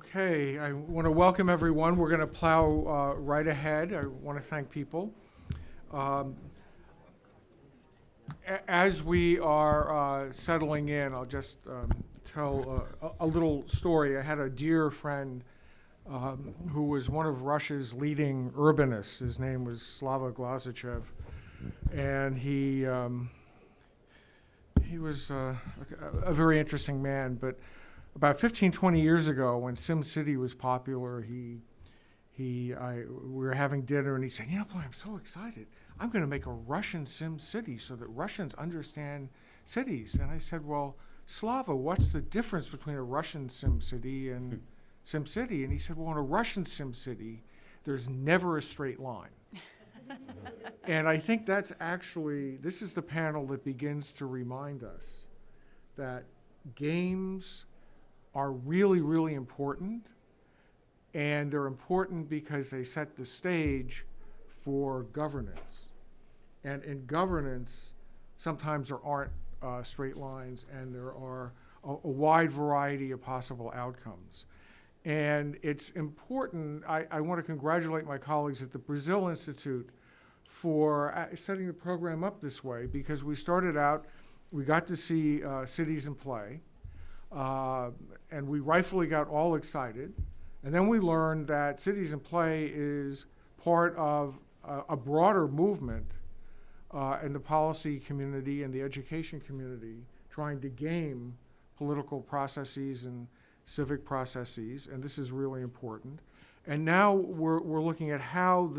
Okay, I want to welcome everyone. We're going to plow right ahead. I want to thank people. As we are settling in, I'll just tell a little story. I had a dear friend who was one of Russia's leading urbanists. His name was Slava Glazichev, and he was a very interesting man. But about 15, 20 years ago, when SimCity was popular, we were having dinner, and he said, boy, I'm so excited. I'm going to make a Russian SimCity so that Russians understand cities. And I said, well, Slava, what's the difference between a Russian SimCity and SimCity? And he said, well, in a Russian SimCity, there's never a straight line. And I think this is the panel that begins to remind us that games are really, really important, and they're important because they set the stage for governance. And in governance, sometimes there aren't straight lines, and there are a wide variety of possible outcomes. And it's important. I want to congratulate my colleagues at the Brazil Institute for setting the program up this way, because we started out, we got to see cities in play, and we rightfully got all excited. And then we learned that Cities in Play is part of a broader movement in the policy community and the education community trying to game political processes and civic processes, and this is really important. And now we're looking at how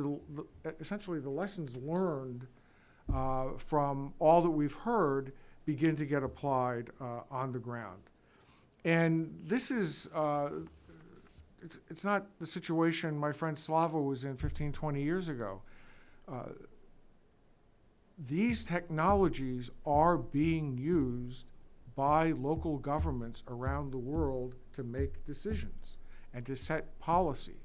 essentially the lessons learned from all that we've heard begin to get applied on the ground. And this is, it's not the situation my friend Slava was in 15, 20 years ago. These technologies are being used by local governments around the world to make decisions and to set policy.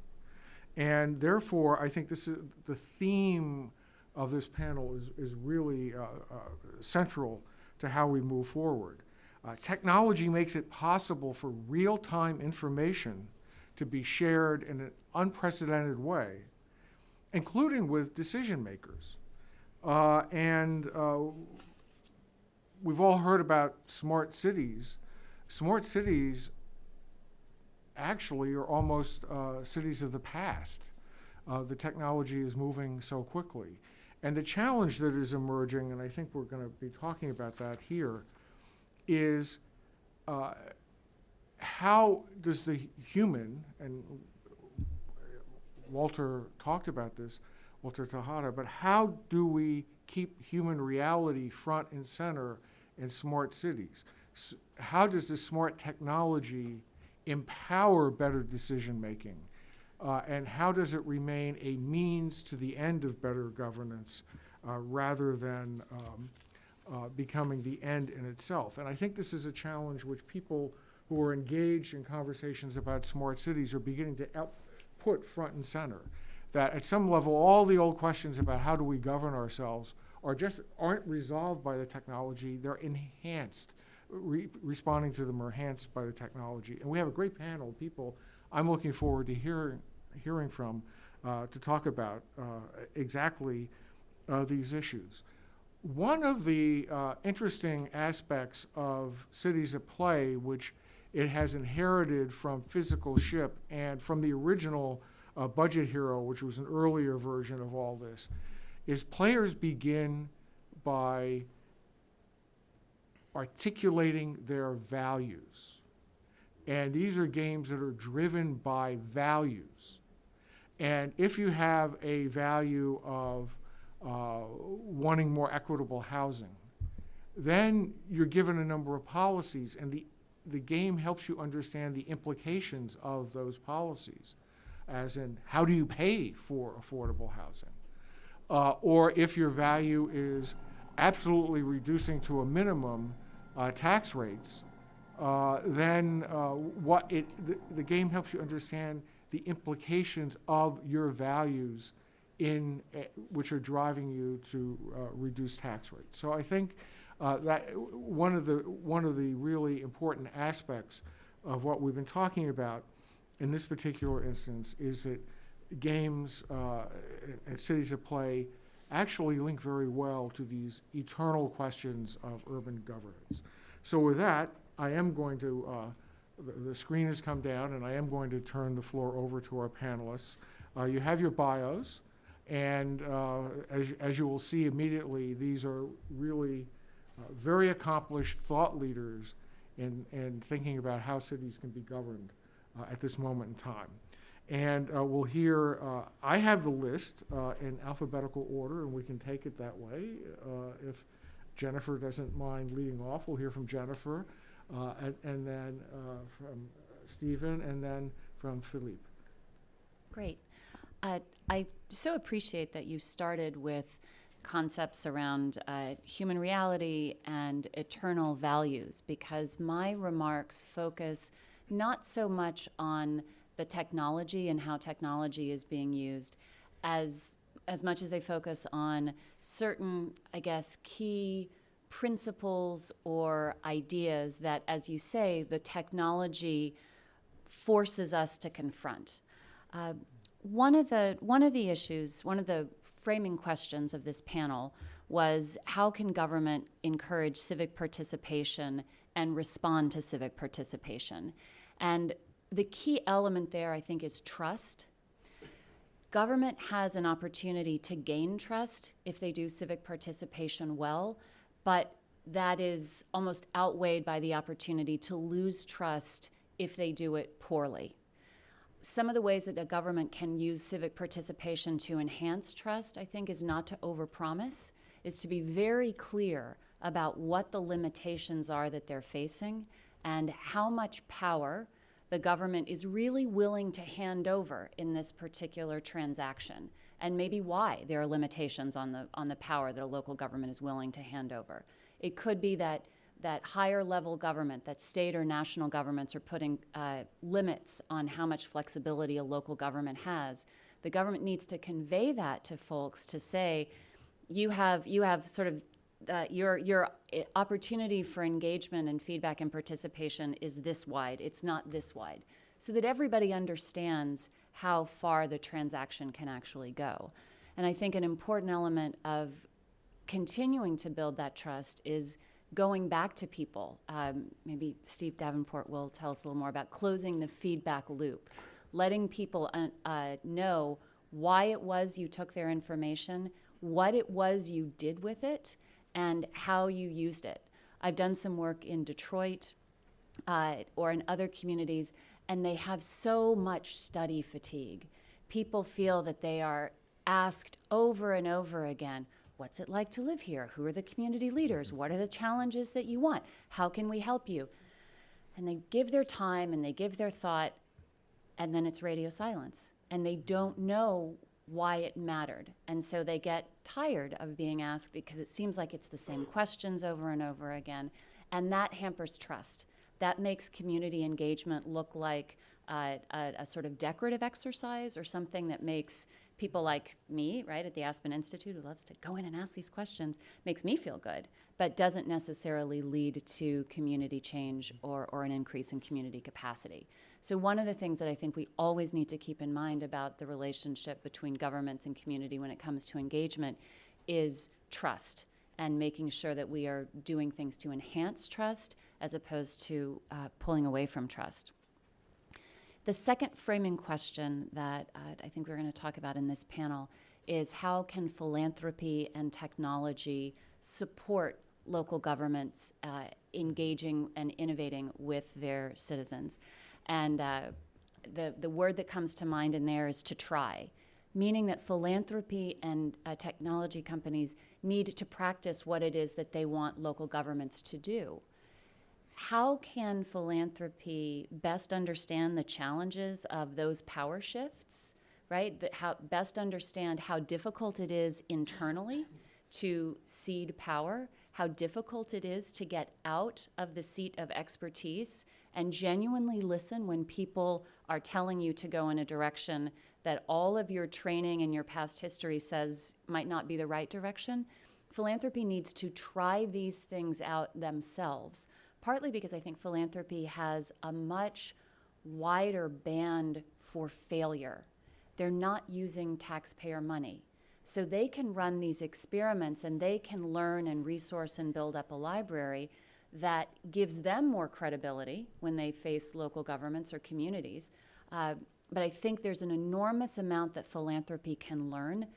And therefore, I think this is the theme of this panel is really central to how we move forward. Technology makes it possible for real-time information to be shared in an unprecedented way, including with decision makers. We've all heard about smart cities. Smart cities actually are almost cities of the past. The technology is moving so quickly. And the challenge that is emerging, and I think we're going to be talking about that here, is how does the human, and Walter talked about this, Walter Tejada, but how do we keep human reality front and center in smart cities? How does the smart technology empower better decision making? And how does it remain a means to the end of better governance rather than becoming the end in itself? And I think this is a challenge which people who are engaged in conversations about smart cities are beginning to put front and center. That at some level, all the old questions about how do we govern ourselves aren't resolved by the technology, they're enhanced. Responding to them are enhanced by the technology. And we have a great panel of people I'm looking forward to hearing from to talk about exactly these issues. One of the interesting aspects of Cities at Play, which it has inherited from Fiscal Ship and from the original Budget Hero, which was an earlier version of all this, is players begin by articulating their values. And these are games that are driven by values. And if you have a value of wanting more equitable housing, then you're given a number of policies, and the game helps you understand the implications of those policies, as in how do you pay for affordable housing? Or if your value is absolutely reducing to a minimum tax rates, then the game helps you understand the implications of your values which are driving you to reduce tax rates. So I think that one of the really important aspects of what we've been talking about in this particular instance is that games and cities of play actually link very well to these eternal questions of urban governance. So with that, I am going to, the screen has come down, and I am going to turn the floor over to our panelists. You have your bios, and as you will see immediately, these are really very accomplished thought leaders in thinking about how cities can be governed at this moment in time. And we'll hear, I have the list in alphabetical order, and we can take it that way. If Jennifer doesn't mind leading off, we'll hear from Jennifer, and then from Stephen, and then from Philippe. Great. I so appreciate that you started with concepts around human reality and eternal values, because my remarks focus not so much on the technology and how technology is being used as much as they focus on certain, I guess, key principles or ideas that, as you say, the technology forces us to confront. One of the issues, one of the framing questions of this panel was, how can government encourage civic participation and respond to civic participation? And the key element there, I think, is trust. Government has an opportunity to gain trust if they do civic participation well, but that is almost outweighed by the opportunity to lose trust if they do it poorly. Some of the ways that a government can use civic participation to enhance trust, I think, is not to overpromise, is to be very clear about what the limitations are that they're facing and how much power the government is really willing to hand over in this particular transaction, and maybe why there are limitations on the power that a local government is willing to hand over. It could be that higher level government, that state or national governments are putting limits on how much flexibility a local government has. The government needs to convey that to folks to say, you have sort of your opportunity for engagement and feedback and participation is this wide, it's not this wide, so that everybody understands how far the transaction can actually go. And I think an important element of continuing to build that trust is going back to people. Maybe Steve Davenport will tell us a little more about closing the feedback loop, letting people know why it was you took their information, what it was you did with it, and how you used it. I've done some work in Detroit or in other communities, and they have so much study fatigue. People feel that they are asked over and over again, what's it like to live here? Who are the community leaders? What are the challenges that you want? How can we help you? And they give their time and they give their thought, and then it's radio silence. And they don't know why it mattered. And so they get tired of being asked because it seems like it's the same questions over and over again. And that hampers trust. That makes community engagement look like a sort of decorative exercise, or something that makes people like me, right, at the Aspen Institute, who loves to go in and ask these questions, makes me feel good, but doesn't necessarily lead to community change or an increase in community capacity. So one of the things that I think we always need to keep in mind about the relationship between governments and community when it comes to engagement is trust, and making sure that we are doing things to enhance trust as opposed to pulling away from trust. The second framing question that I think we're going to talk about in this panel is, how can philanthropy and technology support local governments engaging and innovating with their citizens? And the word that comes to mind in there is to try, meaning that philanthropy and technology companies need to practice what it is that they want local governments to do. How can philanthropy best understand the challenges of those power shifts, right? How best understand how difficult it is internally to cede power, how difficult it is to get out of the seat of expertise and genuinely listen when people are telling you to go in a direction that all of your training and your past history says might not be the right direction. Philanthropy needs to try these things out themselves, partly because I think philanthropy has a much wider band for failure. They're not using taxpayer money. So they can run these experiments and they can learn and resource and build up a library that gives them more credibility when they face local governments or communities. But I think there's an enormous amount that philanthropy can learn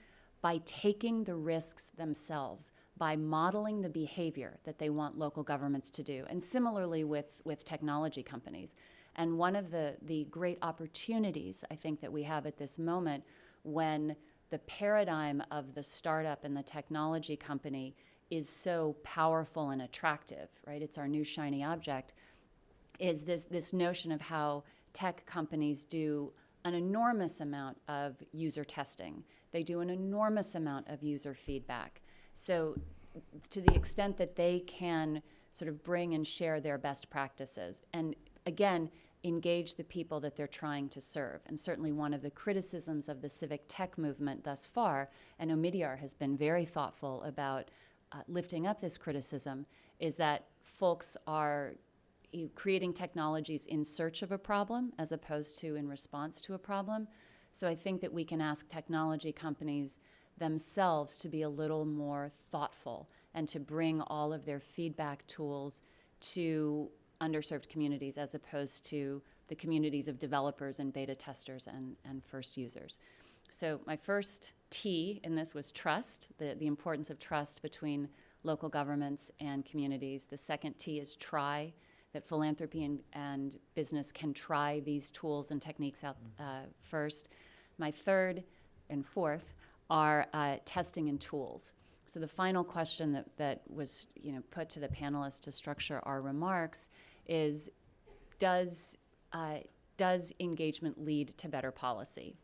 by taking the risks themselves, by modeling the behavior that they want local governments to do, and similarly with technology companies. And one of the great opportunities I think that we have at this moment, when the paradigm of the startup and the technology company is so powerful and attractive, right? It's our new shiny object, is this notion of how tech companies do an enormous amount of user testing. They do an enormous amount of user feedback. So to the extent that they can sort of bring and share their best practices, and again, engage the people that they're trying to serve. And certainly one of the criticisms of the civic tech movement thus far, and Omidyar has been very thoughtful about lifting up this criticism, is that folks are creating technologies in search of a problem as opposed to in response to a problem. So I think that we can ask technology companies themselves to be a little more thoughtful and to bring all of their feedback tools to underserved communities as opposed to the communities of developers and beta testers and first users. So my first T in this was trust, the importance of trust between local governments and communities. The second T is try, that philanthropy and business can try these tools and techniques out first. My third and fourth are testing and tools. So the final question that was put to the panelists to structure our remarks is, does engagement lead to better policy?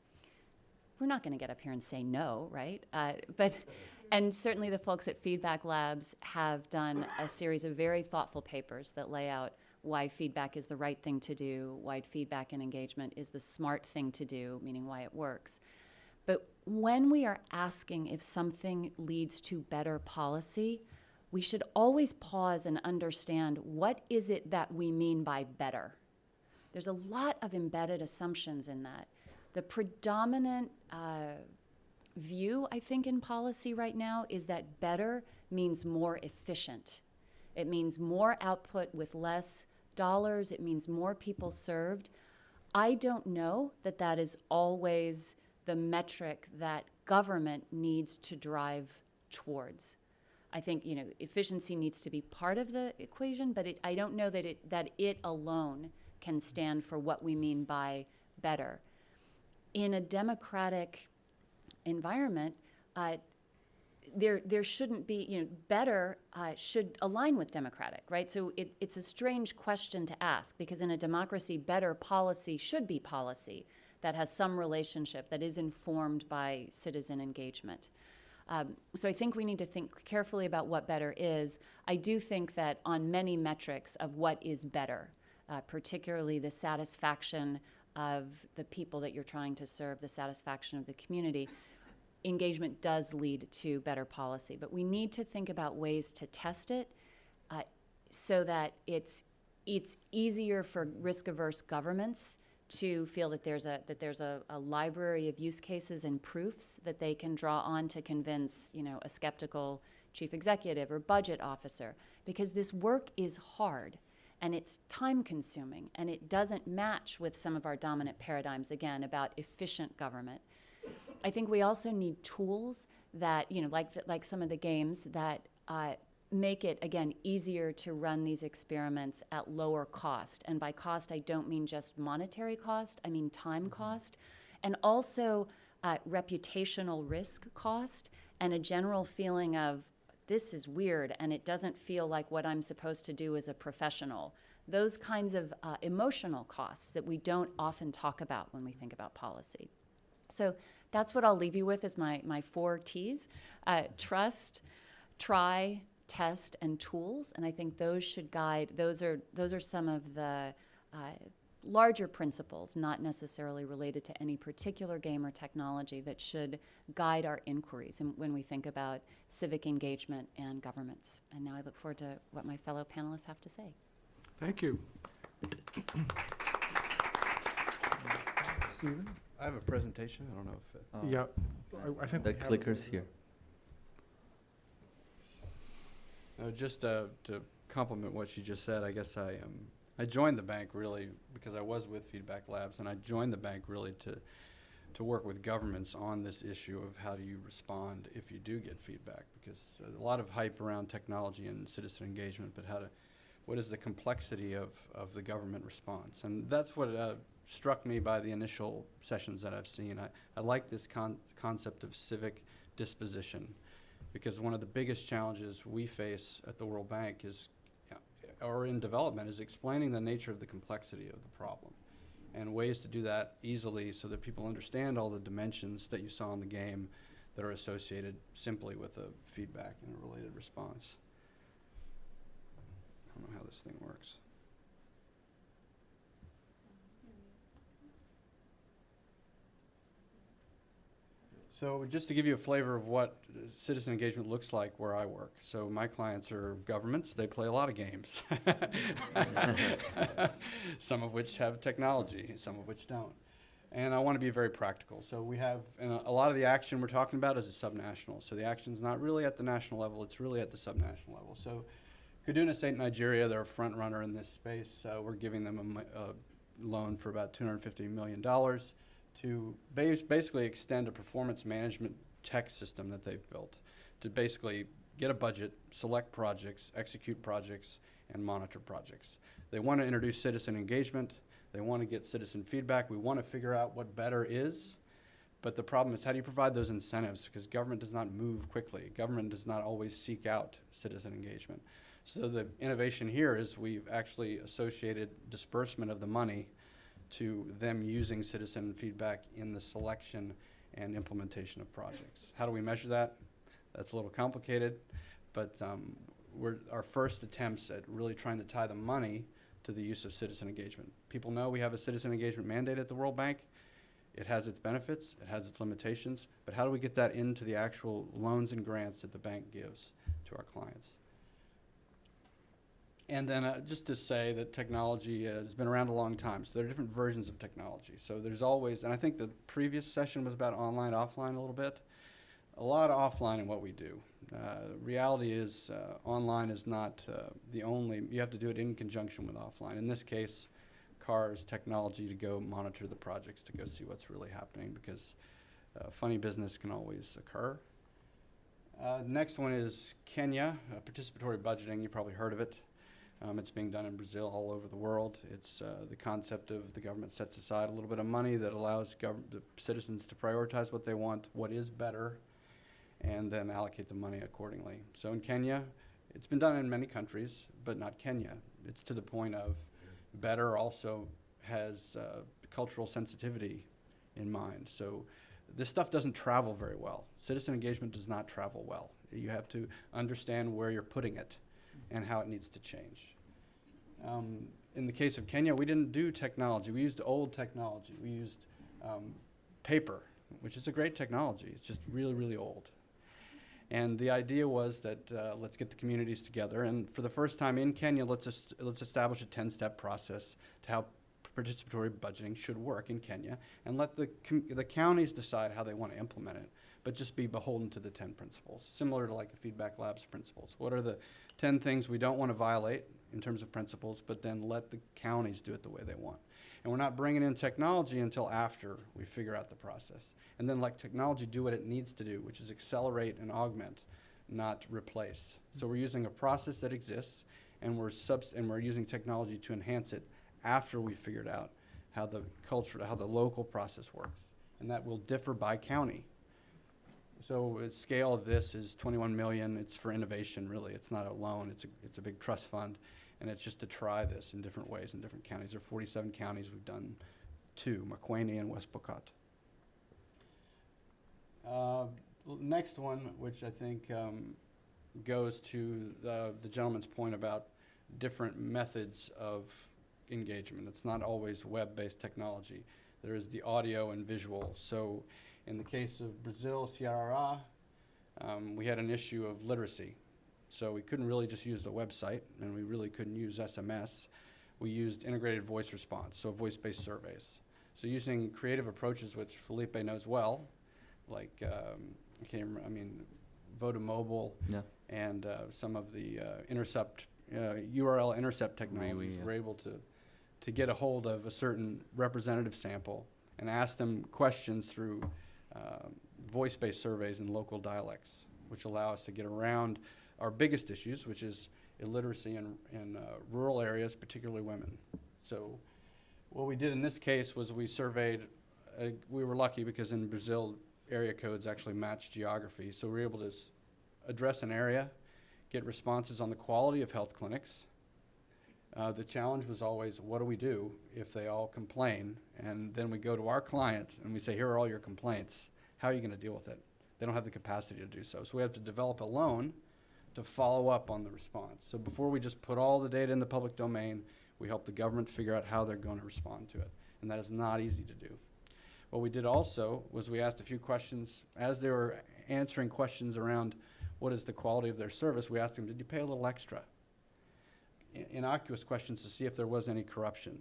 We're not going to get up here and say no, right? And certainly the folks at Feedback Labs have done a series of very thoughtful papers that lay out why feedback is the right thing to do, why feedback and engagement is the smart thing to do, meaning why it works. But when we are asking if something leads to better policy, we should always pause and understand, what is it that we mean by better? There's a lot of embedded assumptions in that. The predominant view, I think, in policy right now is that better means more efficient. It means more output with less dollars. It means more people served. I don't know that that is always the metric that government needs to drive towards. I think efficiency needs to be part of the equation, but I don't know that it alone can stand for what we mean by better. In a democratic environment, there shouldn't be, better should align with democratic, right? So it's a strange question to ask, because in a democracy, better policy should be policy that has some relationship, that is informed by citizen engagement. So I think we need to think carefully about what better is. I do think that on many metrics of what is better, particularly the satisfaction of the people that you're trying to serve, the satisfaction of the community, engagement does lead to better policy. But we need to think about ways to test it so that it's easier for risk-averse governments to feel that there's a library of use cases and proofs that they can draw on to convince a skeptical chief executive or budget officer, because this work is hard and it's time-consuming and it doesn't match with some of our dominant paradigms, again, about efficient government. I think we also need tools that, like some of the games that make it, again, easier to run these experiments at lower cost. And by cost, I don't mean just monetary cost, I mean time cost, and also reputational risk cost, and a general feeling of, this is weird and it doesn't feel like what I'm supposed to do as a professional. Those kinds of emotional costs that we don't often talk about when we think about policy. So that's what I'll leave you with as my 4 T's: trust, try, test, and tools. And I think those should guide, those are some of the larger principles, not necessarily related to any particular game or technology, that should guide our inquiries when we think about civic engagement and governments. And now I look forward to what my fellow panelists have to say. Thank you. Stephen? I have a presentation. I don't know if Yeah, I think The we have it clicker's over here. just to complement what she just said, I guess I joined the bank really because I was with Feedback Labs, and I joined the bank really to work with governments on this issue of how do you respond if you do get feedback, because a lot of hype around technology and citizen engagement, but what is the complexity of the government response? And that's what struck me by the initial sessions that I've seen. I like this concept of civic disposition, because one of the biggest challenges we face at the World Bank is, or in development, is explaining the nature of the complexity of the problem and ways to do that easily so that people understand all the dimensions that you saw in the game that are associated simply with a feedback and a related response. I don't know how this thing works. So just to give you a flavor of what citizen engagement looks like where I work. So my clients are governments. They play a lot of games, some of which have technology, some of which don't. And I want to be very practical. So we have, and a lot of the action we're talking about is a subnational. So the action's not really at the national level, it's really at the subnational level. So Kaduna State, Nigeria, they're a front runner in this space. We're giving them a loan for about $250 million to basically extend a performance management tech system that they've built to basically get a budget, select projects, execute projects, and monitor projects. They want to introduce citizen engagement. They want to get citizen feedback. We want to figure out what better is. But the problem is, how do you provide those incentives? Because government does not move quickly. Government does not always seek out citizen engagement. So the innovation here is we've actually associated disbursement of the money to them using citizen feedback in the selection and implementation of projects. How do we measure that? That's a little complicated, but our first attempts at really trying to tie the money to the use of citizen engagement. People know we have a citizen engagement mandate at the World Bank. It has its benefits, it has its limitations, but how do we get that into the actual loans and grants that the bank gives to our clients? And then just to say that technology has been around a long time, so there are different versions of technology. So there's always, and I think the previous session was about online, offline a little bit. A lot of offline in what we do. Reality is online is not the only, you have to do it in conjunction with offline. In this case, cars, technology to go monitor the projects, to go see what's really happening, because funny business can always occur. Next one is Kenya, participatory budgeting. You probably heard of it. It's being done in Brazil, all over the world. It's the concept of the government sets aside a little bit of money that allows the citizens to prioritize what they want, what is better, and then allocate the money accordingly. So in Kenya, it's been done in many countries, but not Kenya. It's to the point of better also has cultural sensitivity in mind. So this stuff doesn't travel very well. Citizen engagement does not travel well. You have to understand where you're putting it and how it needs to change. In the case of Kenya, we didn't do technology. We used old technology. We used paper, which is a great technology. It's just really, really old. And the idea was that let's get the communities together, and for the first time in Kenya, let's establish a 10-step process to how participatory budgeting should work in Kenya, and let the counties decide how they want to implement it, but just be beholden to the 10 principles, similar to like the Feedback Labs principles. What are the 10 things we don't want to violate in terms of principles, but then let the counties do it the way they want. And we're not bringing in technology until after we figure out the process. And then let technology do what it needs to do, which is accelerate and augment, not replace. So we're using a process that exists, and we're using technology to enhance it after we've figured out how the local process works. And that will differ by county. So the scale of this is 21 million. It's for innovation, really. It's not a loan. It's a big trust fund, and it's just to try this in different ways in different counties. There are 47 counties. We've done 2, Makwene and West Pokot. Next one, which I think goes to the gentleman's point about different methods of engagement. It's not always web-based technology. There is the audio and visual. So in the case of Brazil, Ceará, we had an issue of literacy. So we couldn't really just use the website, and we really couldn't use SMS. We used integrated voice response, so voice-based surveys. So using creative approaches, which Felipe knows well, like I can't remember, I mean, Voda Mobile Yeah. and some of the URL intercept technologies, yeah. were able to get a hold of a certain representative sample and ask them questions through voice-based surveys in local dialects, which allow us to get around our biggest issues, which is illiteracy in rural areas, particularly women. So what we did in this case was we surveyed, we were lucky because in Brazil, area codes actually match geography. So we were able to address an area, get responses on the quality of health clinics. The challenge was always, what do we do if they all complain? And then we go to our client and we say, here are all your complaints. How are you going to deal with it? They don't have the capacity to do so. So we have to develop a loan to follow up on the response. So before we just put all the data in the public domain, we help the government figure out how they're going to respond to it. And that is not easy to do. What we did also was we asked a few questions. As they were answering questions around what is the quality of their service, we asked them, did you pay a little extra? Innocuous questions to see if there was any corruption.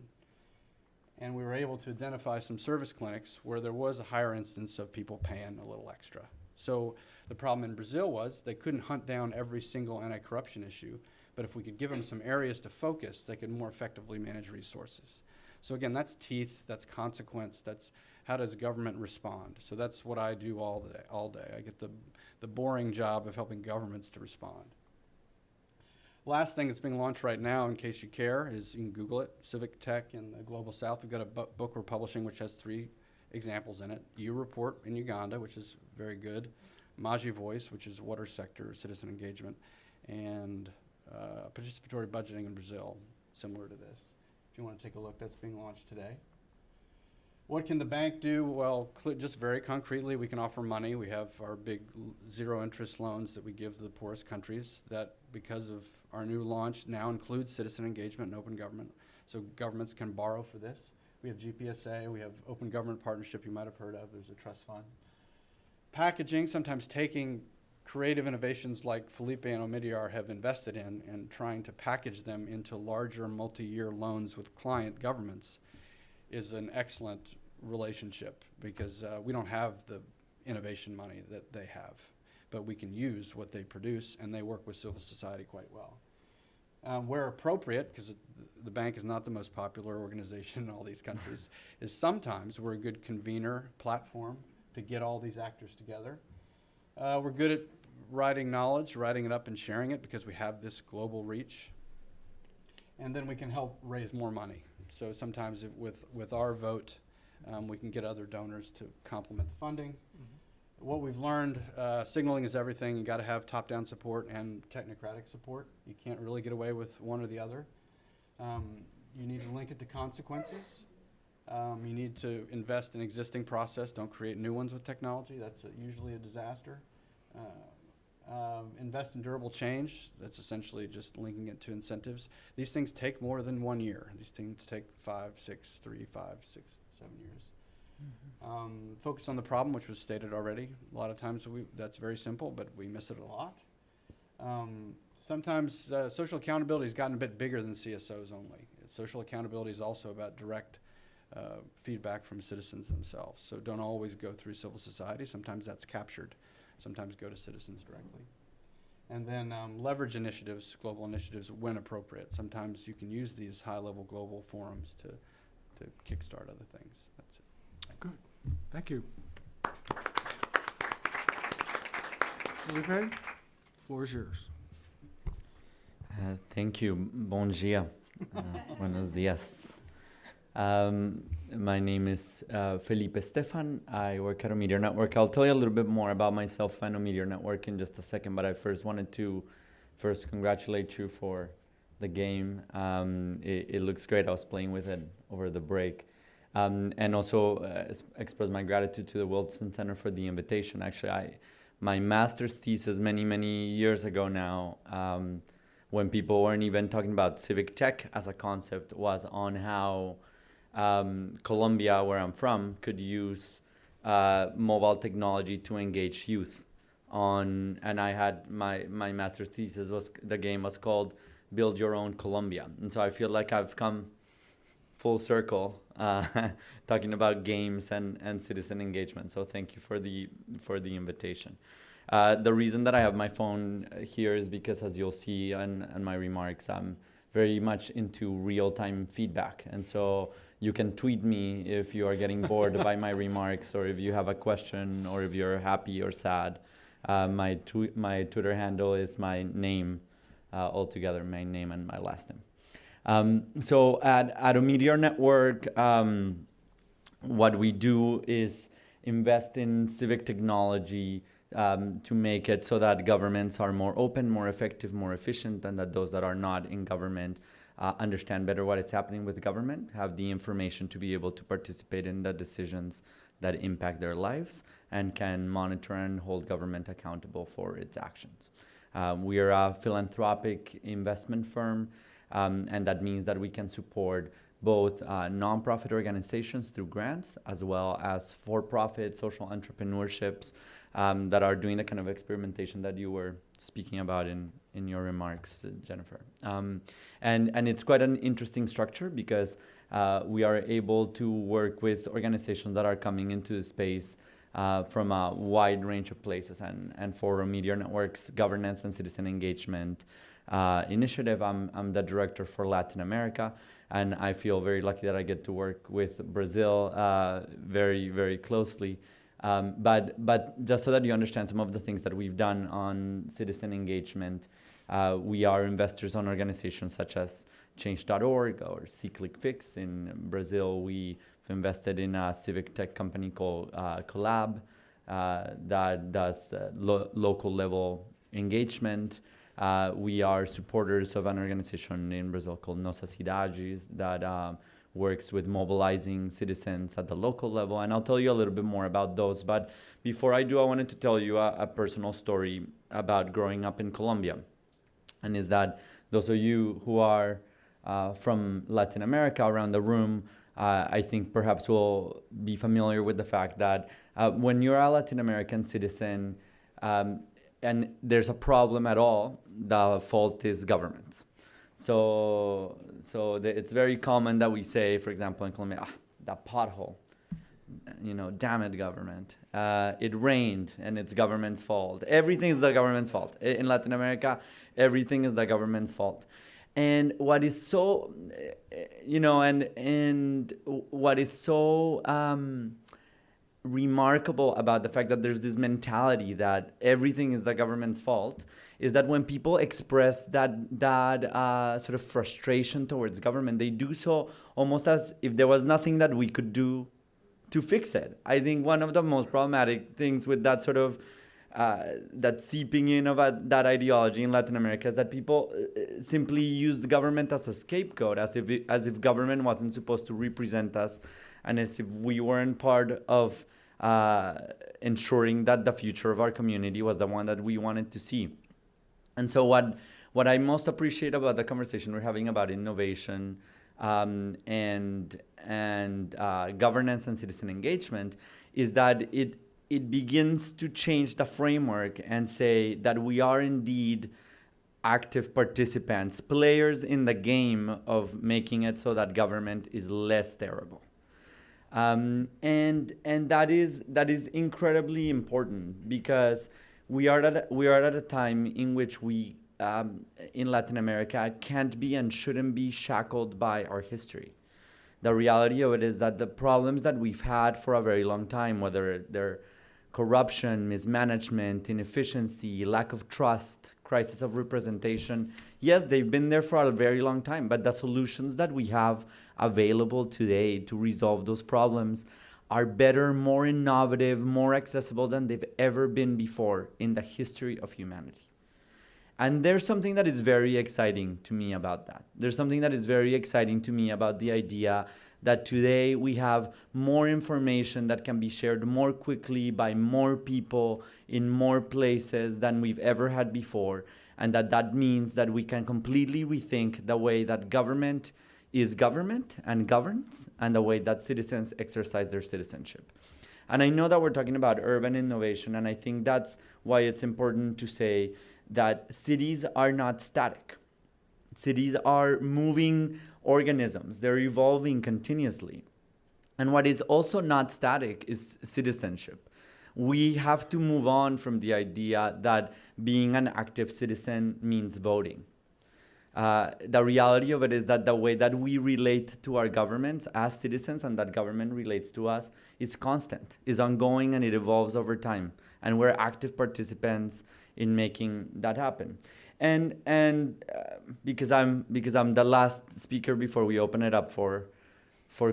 And we were able to identify some service clinics where there was a higher instance of people paying a little extra. So the problem in Brazil was they couldn't hunt down every single anti-corruption issue, but if we could give them some areas to focus, they could more effectively manage resources. So again, that's teeth, that's consequence, that's how does government respond? So that's what I do all day. I get the boring job of helping governments to respond. Last thing that's being launched right now, in case you care, is you can Google it, Civic Tech in the Global South. We've got a book we're publishing which has 3 examples in it. U-Report in Uganda, which is very good. Maji Voice, which is water sector citizen engagement. And participatory budgeting in Brazil, similar to this. If you want to take a look, that's being launched today. What can the bank do? Well, just very concretely, we can offer money. We have our big zero interest loans that we give to the poorest countries that, because of our new launch, now includes citizen engagement and open government. So governments can borrow for this. We have GPSA, we have Open Government Partnership you might have heard of. There's a trust fund. Packaging, sometimes taking creative innovations like Felipe and Omidyar have invested in and trying to package them into larger multi-year loans with client governments is an excellent relationship because we don't have the innovation money that they have, but we can use what they produce, and they work with civil society quite well. Where appropriate, because the bank is not the most popular organization in all these countries, is sometimes we're a good convener platform to get all these actors together. We're good at writing knowledge, writing it up and sharing it because we have this global reach. And then we can help raise more money. So sometimes with our vote, we can get other donors to complement the funding. Mm-hmm. What we've learned, signaling is everything. You got to have top-down support and technocratic support. You can't really get away with one or the other. You need to link it to consequences. You need to invest in existing process. Don't create new ones with technology. That's usually a disaster. Invest in durable change. That's essentially just linking it to incentives. These things take more than 1 year. These things take 5, 6, 3, 5, 6, 7 years. Mm-hmm. Focus on the problem, which was stated already. A lot of times that's very simple, but we miss it a lot. Sometimes social accountability has gotten a bit bigger than CSOs only. Social accountability is also about direct feedback from citizens themselves. So don't always go through civil society. Sometimes that's captured. Sometimes go to citizens directly. And then leverage initiatives, global initiatives, when appropriate. Sometimes you can use these high-level global forums to kickstart other things. That's it. Good. Thank you. Felipe, floor is yours. Thank you. Bom dia. Buenos dias. My name is Felipe Stefan. I work at Omidyar Network. I'll tell you a little bit more about myself and Omidyar Network in just a second, but I first wanted to congratulate you for the game. It looks great. I was playing with it over the break. And also express my gratitude to the Wilson Center for the invitation. Actually, my master's thesis many years ago now, when people weren't even talking about civic tech as a concept, was on how Colombia, where I'm from, could use mobile technology to engage youth on, and I had my master's thesis the game was called Build Your Own Colombia. And so I feel like I've come full circle, talking about games and citizen engagement. So thank you for the invitation. The reason that I have my phone here is because, as you'll see in my remarks, I'm very much into real-time feedback. And so you can tweet me if you are getting bored by my remarks, or if you have a question, or if you're happy or sad. My Twitter handle is my name, altogether, my name and my last name. So at a Meteor Network, what we do is invest in civic technology to make it so that governments are more open, more effective, more efficient, and that those that are not in government understand better what is happening with government, have the information to be able to participate in the decisions that impact their lives, and can monitor and hold government accountable for its actions. We are a philanthropic investment firm, and that means that we can support both nonprofit organizations through grants, as well as for-profit social entrepreneurships that are doing the kind of experimentation that you were speaking about in your remarks, Jennifer. And it's quite an interesting structure, because we are able to work with organizations that are coming into the space from a wide range of places. And for Meteor Network's governance and citizen engagement initiative, I'm the director for Latin America, and I feel very lucky that I get to work with Brazil very, very closely. But just so that you understand some of the things that we've done on citizen engagement, we are investors on organizations such as Change.org or ClickFix. In Brazil, we've invested in a civic tech company called Collab that does local level engagement. We are supporters of an organization in Brazil called Nossas Cidades that works with mobilizing citizens at the local level. And I'll tell you a little bit more about those. But before I do, I wanted to tell you a personal story about growing up in Colombia. And is that those of you who are from Latin America around the room, I think perhaps will be familiar with the fact that when you're a Latin American citizen, and there's a problem at all, the fault is government. So it's very common that we say, for example, in Colombia, that pothole, damn it, government. It rained and it's government's fault. Everything is the government's fault. In Latin America, everything is the government's fault. And what is so, and what is so remarkable about the fact that there's this mentality that everything is the government's fault is that when people express that sort of frustration towards government, they do so almost as if there was nothing that we could do to fix it. I think one of the most problematic things with that sort of that seeping in of that ideology in Latin America is that people simply use the government as a scapegoat, as if government wasn't supposed to represent us, and as if we weren't part of ensuring that the future of our community was the one that we wanted to see. And so what I most appreciate about the conversation we're having about innovation and governance and citizen engagement is that it begins to change the framework and say that we are indeed active participants, players in the game of making it so that government is less terrible. And that is incredibly important, because we are at a time in which we in Latin America can't be and shouldn't be shackled by our history. The reality of it is that the problems that we've had for a very long time, whether they're corruption, mismanagement, inefficiency, lack of trust, crisis of representation, yes, they've been there for a very long time, but the solutions that we have available today to resolve those problems are better, more innovative, more accessible than they've ever been before in the history of humanity. And there's something that is very exciting to me about that. There's something that is very exciting to me about the idea that today we have more information that can be shared more quickly by more people in more places than we've ever had before, and that means that we can completely rethink the way that government is government and governs, and the way that citizens exercise their citizenship. And I know that we're talking about urban innovation, and I think that's why it's important to say that cities are not static. Cities are moving organisms. They're evolving continuously. And what is also not static is citizenship. We have to move on from the idea that being an active citizen means voting. The reality of it is that the way that we relate to our governments as citizens and that government relates to us is constant, is ongoing, and it evolves over time. And we're active participants in making that happen. And because I'm the last speaker before we open it up for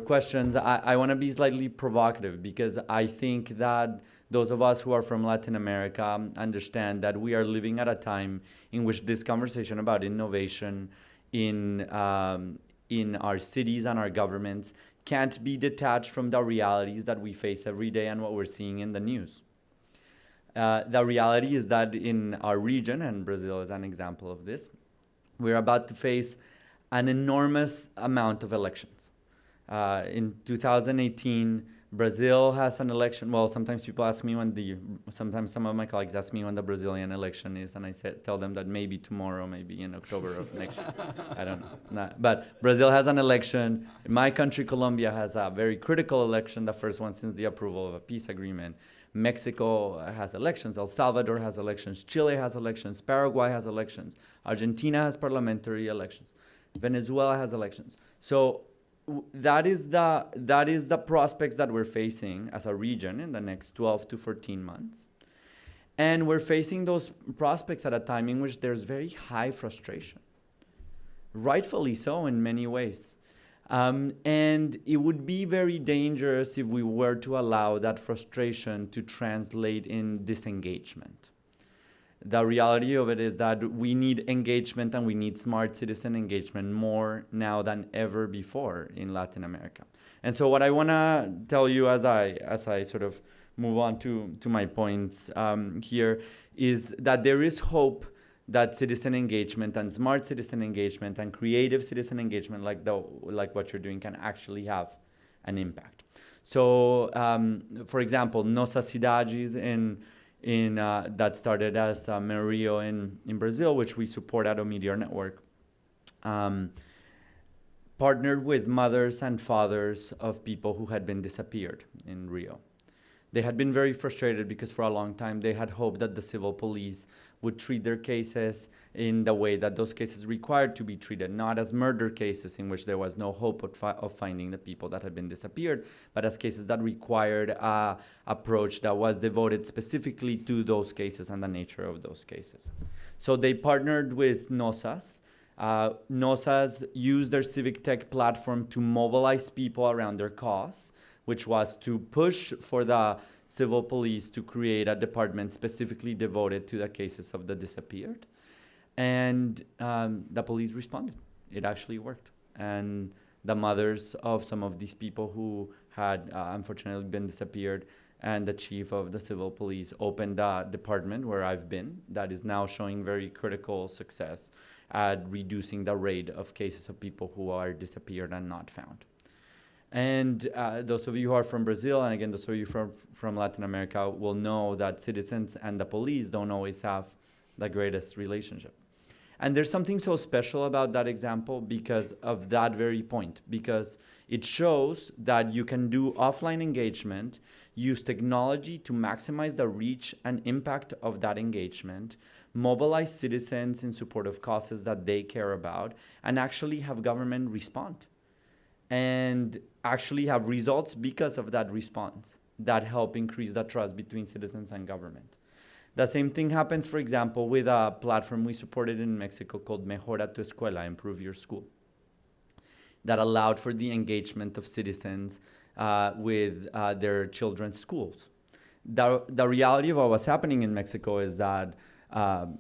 questions, I want to be slightly provocative, because I think that those of us who are from Latin America understand that we are living at a time in which this conversation about innovation in our cities and our governments can't be detached from the realities that we face every day and what we're seeing in the news. The reality is that in our region, and Brazil is an example of this, we're about to face an enormous amount of elections. In 2018, Brazil has an election. Well, sometimes people ask me sometimes some of my colleagues ask me when the Brazilian election is, and I tell them that maybe tomorrow, maybe in October of next year. I don't know. But Brazil has an election. My country, Colombia, has a very critical election, the first one since the approval of a peace agreement. Mexico has elections. El Salvador has elections. Chile has elections. Paraguay has elections. Argentina has parliamentary elections. Venezuela has elections. So that is the prospects that we're facing as a region in the next 12 to 14 months. And we're facing those prospects at a time in which there's very high frustration. Rightfully so in many ways. And it would be very dangerous if we were to allow that frustration to translate in disengagement. The reality of it is that we need engagement, and we need smart citizen engagement more now than ever before in Latin America. And so what I want to tell you as I sort of move on to my points here is that there is hope that citizen engagement and smart citizen engagement and creative citizen engagement like what you're doing can actually have an impact. So, for example, Nossas Cidades that started as Merio in Brazil, which we support at Meteor Network, partnered with mothers and fathers of people who had been disappeared in Rio. They had been very frustrated because for a long time they had hoped that the civil police would treat their cases in the way that those cases required to be treated, not as murder cases in which there was no hope of finding the people that had been disappeared, but as cases that required an approach that was devoted specifically to those cases and the nature of those cases. So they partnered with Nossas. Nossas used their civic tech platform to mobilize people around their cause, which was to push for the civil police to create a department specifically devoted to the cases of the disappeared. And the police responded. It actually worked. And the mothers of some of these people who had unfortunately been disappeared and the chief of the civil police opened a department where I've been that is now showing very critical success at reducing the rate of cases of people who are disappeared and not found. And those of you who are from Brazil, and again, those of you from Latin America will know that citizens and the police don't always have the greatest relationship. And there's something so special about that example because of that very point, because it shows that you can do offline engagement, use technology to maximize the reach and impact of that engagement, mobilize citizens in support of causes that they care about, and actually have government respond. And actually have results because of that response that help increase the trust between citizens and government. The same thing happens, for example, with a platform we supported in Mexico called Mejora tu Escuela, Improve Your School, that allowed for the engagement of citizens with their children's schools. The reality of what was happening in Mexico is that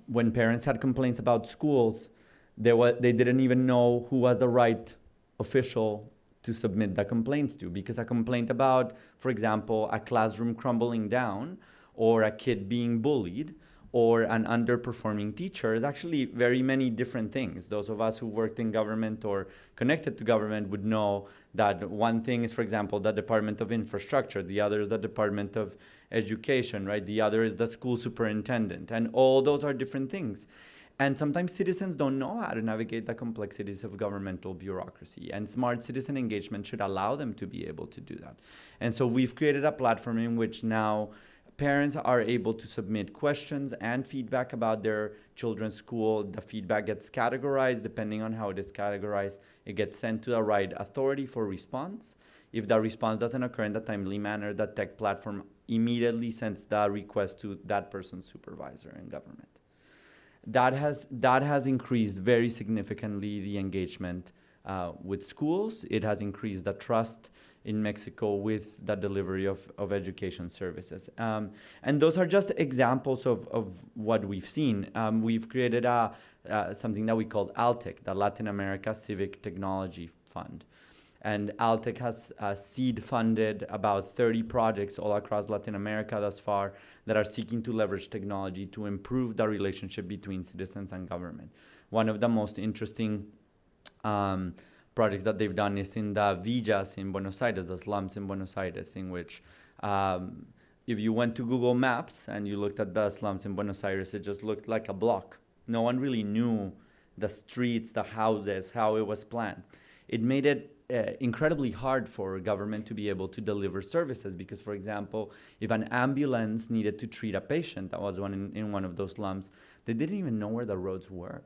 when parents had complaints about schools, they didn't even know who was the right official to submit the complaints to, because a complaint about, for example, a classroom crumbling down or a kid being bullied or an underperforming teacher is actually very many different things. Those of us who worked in government or connected to government would know that one thing is, for example, the Department of Infrastructure, the other is the Department of Education, right? The other is the school superintendent, and all those are different things. And sometimes citizens don't know how to navigate the complexities of governmental bureaucracy. And smart citizen engagement should allow them to be able to do that. And so we've created a platform in which now parents are able to submit questions and feedback about their children's school. The feedback gets categorized. Depending on how it is categorized, it gets sent to the right authority for response. If the response doesn't occur in a timely manner, the tech platform immediately sends the request to that person's supervisor in government. That has increased very significantly the engagement with schools. It has increased the trust in Mexico with the delivery of education services. And those are just examples of what we've seen. We've created something that we call ALTEC, the Latin America Civic Technology Fund. And ALTEC has seed funded about 30 projects all across Latin America thus far that are seeking to leverage technology to improve the relationship between citizens and government. One of the most interesting projects that they've done is in the villas in Buenos Aires, the slums in Buenos Aires, in which if you went to Google Maps and you looked at the slums in Buenos Aires, it just looked like a block. No one really knew the streets, the houses, how it was planned. It made it incredibly hard for government to be able to deliver services because, for example, if an ambulance needed to treat a patient that was in one of those slums, they didn't even know where the roads were.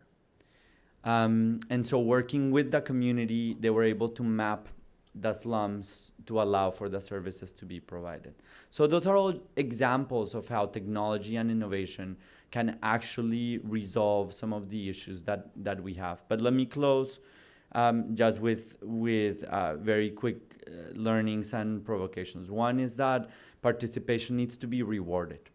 And so working with the community, they were able to map the slums to allow for the services to be provided. So those are all examples of how technology and innovation can actually resolve some of the issues that we have. But let me close just with very quick learnings and provocations. One is that participation needs to be rewarded.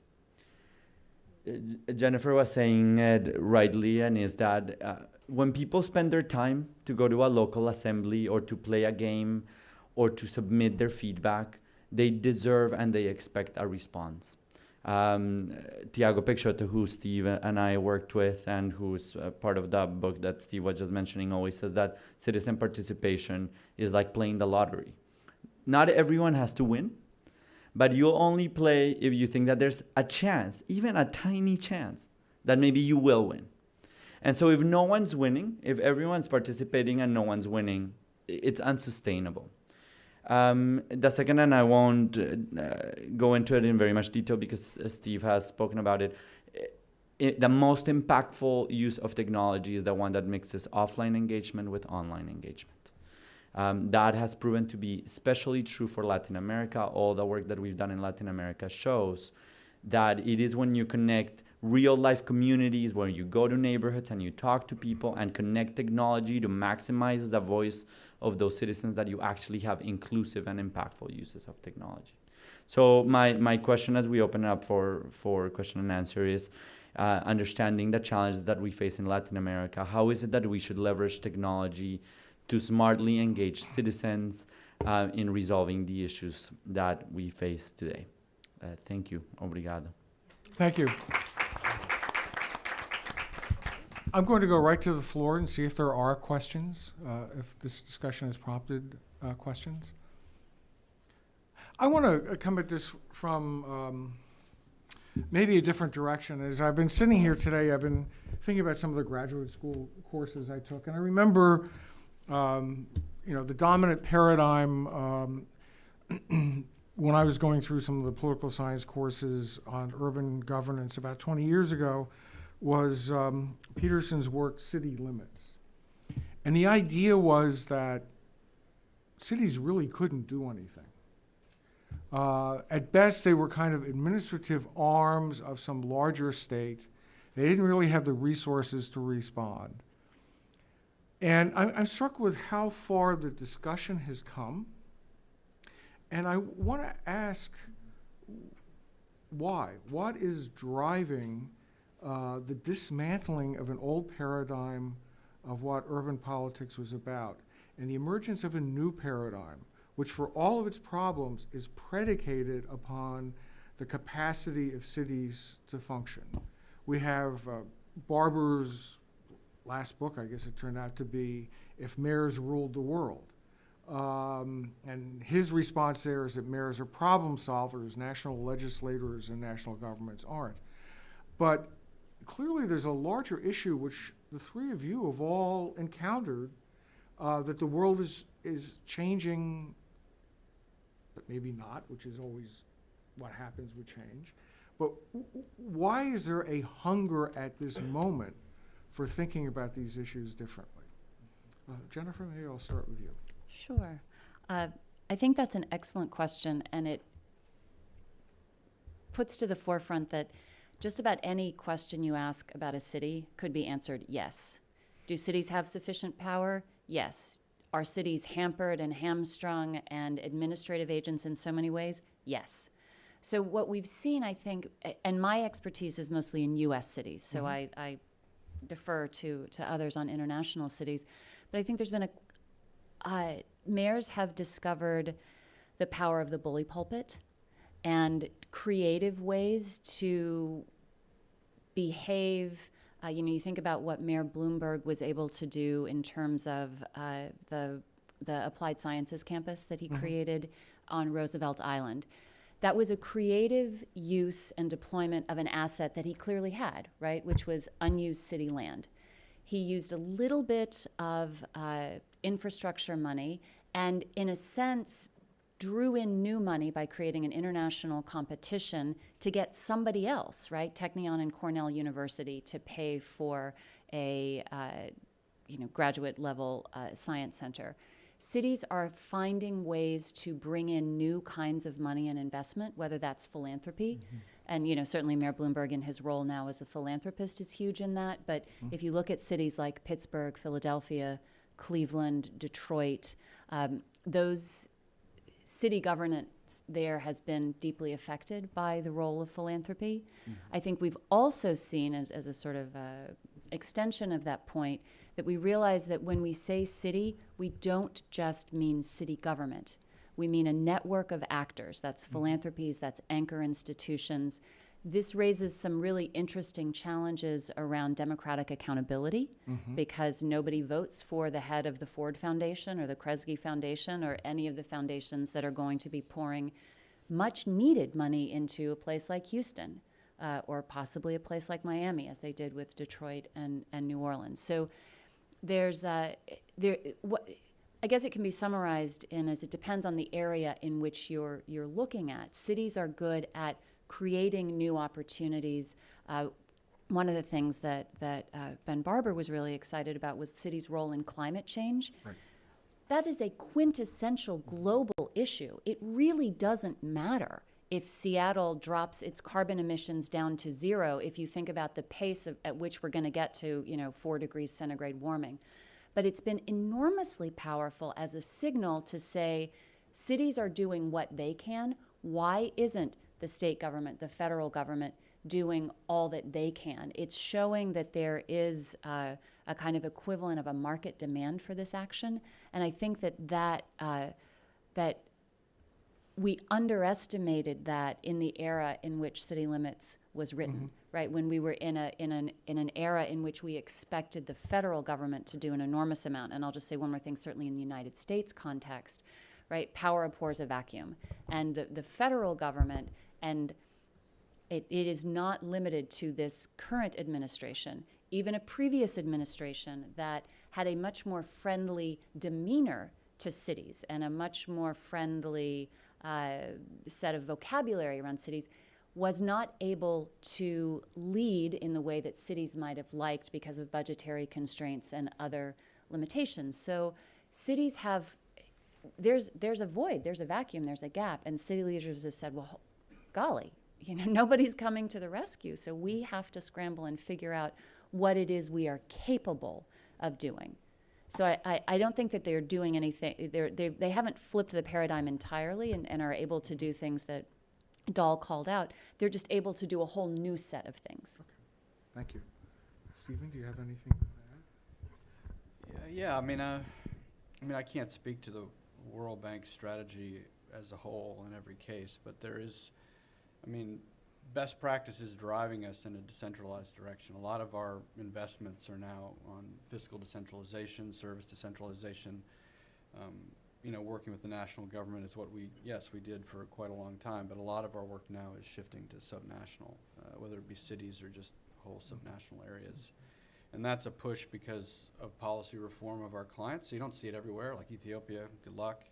Jennifer was saying it rightly, and is that when people spend their time to go to a local assembly or to play a game or to submit their feedback, they deserve and they expect a response. Tiago Peixoto, who Steve and I worked with and who's part of the book that Steve was just mentioning, always says that citizen participation is like playing the lottery. Not everyone has to win, but you'll only play if you think that there's a chance, even a tiny chance, that maybe you will win. And so if no one's winning, if everyone's participating and no one's winning, it's unsustainable. The second, and I won't go into it in very much detail because Steve has spoken about it, the most impactful use of technology is the one that mixes offline engagement with online engagement. That has proven to be especially true for Latin America. All the work that we've done in Latin America shows that it is when you connect real-life communities, where you go to neighborhoods and you talk to people and connect technology to maximize the voice of those citizens, that you actually have inclusive and impactful uses of technology. So my question as we open up for question and answer is, understanding the challenges that we face in Latin America, how is it that we should leverage technology to smartly engage citizens in resolving the issues that we face today? Thank you. Obrigado. Thank you. I'm going to go right to the floor and see if there are questions, if this discussion has prompted questions. I want to come at this from maybe a different direction. As I've been sitting here today, I've been thinking about some of the graduate school courses I took, and I remember, the dominant paradigm when I was going through some of the political science courses on urban governance about 20 years ago was Peterson's work, City Limits. And the idea was that cities really couldn't do anything. At best, they were kind of administrative arms of some larger state. They didn't really have the resources to respond. And I'm struck with how far the discussion has come. And I want to ask why? What is driving the dismantling of an old paradigm of what urban politics was about and the emergence of a new paradigm, which for all of its problems is predicated upon the capacity of cities to function? We have Barber's last book, I guess it turned out to be, If Mayors Ruled the World. And his response there is that mayors are problem solvers, national legislators and national governments aren't. But clearly there's a larger issue which the three of you have all encountered, that the world is changing, but maybe not, which is always what happens with change. But why is there a hunger at this moment for thinking about these issues differently? Jennifer, maybe I'll start with you. Sure. I think that's an excellent question, and it puts to the forefront that just about any question you ask about a city could be answered yes. Do cities have sufficient power? Yes. Are cities hampered and hamstrung and administrative agents in so many ways? Yes. So what we've seen, I think, and my expertise is mostly in U.S. cities, so I defer to others on international cities, but I think there's been mayors have discovered the power of the bully pulpit and creative ways to behave. You think about what Mayor Bloomberg was able to do in terms of the Applied Sciences campus that he created on Roosevelt Island. That was a creative use and deployment of an asset that he clearly had, right, which was unused city land. He used a little bit of infrastructure money and, in a sense, drew in new money by creating an international competition to get somebody else, right, Technion and Cornell University, to pay for a graduate level science center. Cities are finding ways to bring in new kinds of money and investment, whether that's philanthropy. And certainly Mayor Bloomberg in his role now as a philanthropist is huge in that. But if you look at cities like Pittsburgh, Philadelphia, Cleveland, Detroit, those city governance there has been deeply affected by the role of philanthropy. I think we've also seen, as a sort of extension of that point, that we realize that when we say city, we don't just mean city government. We mean a network of actors. That's philanthropies, that's anchor institutions. This raises some really interesting challenges around democratic accountability, because nobody votes for the head of the Ford Foundation or the Kresge Foundation or any of the foundations that are going to be pouring much needed money into a place like Houston, or possibly a place like Miami, as they did with Detroit and New Orleans. So there's I guess it can be summarized in as it depends on the area in which you're looking at. Cities are good at creating new opportunities. One of the things that Ben Barber was really excited about was cities' role in climate change. Right. That is a quintessential global issue. It really doesn't matter if Seattle drops its carbon emissions down to zero, if you think about the pace at which we're going to get to 4 degrees centigrade warming. But it's been enormously powerful as a signal to say cities are doing what they can. Why isn't the state government, the federal government, doing all that they can? It's showing that there is a kind of equivalent of a market demand for this action. And I think that we underestimated that in the era in which city limits was written, right? When we were in an era in which we expected the federal government to do an enormous amount. And I'll just say one more thing, certainly in the United States context, right? Power abhors a vacuum. And the federal government, and it is not limited to this current administration, even a previous administration that had a much more friendly demeanor to cities and a much more friendly set of vocabulary around cities, was not able to lead in the way that cities might have liked because of budgetary constraints and other limitations. So cities have, there's a void, there's a vacuum, there's a gap, and city leaders have said, well, golly, nobody's coming to the rescue, so we have to scramble and figure out what it is we are capable of doing. So I don't think that they're doing anything. They haven't flipped the paradigm entirely and are able to do things that Dahl called out. They're just able to do a whole new set of things. Okay. Thank you. Stephen, do you have anything to add? Yeah. I can't speak to the World Bank strategy as a whole in every case, but there is, best practice is driving us in a decentralized direction. A lot of our investments are now on fiscal decentralization, service decentralization. Working with the national government is what we did for quite a long time, but a lot of our work now is shifting to subnational, whether it be cities or just whole subnational areas. And that's a push because of policy reform of our clients. So you don't see it everywhere, like Ethiopia, good luck.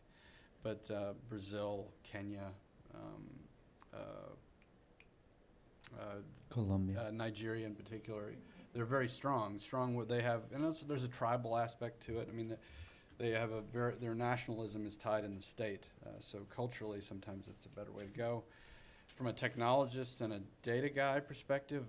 But Brazil, Kenya, Colombia. Nigeria in particular, they're very strong. What they have, and also there's a tribal aspect to it. I mean, they have their nationalism is tied in the state. So culturally, sometimes it's a better way to go. From a technologist and a data guy perspective,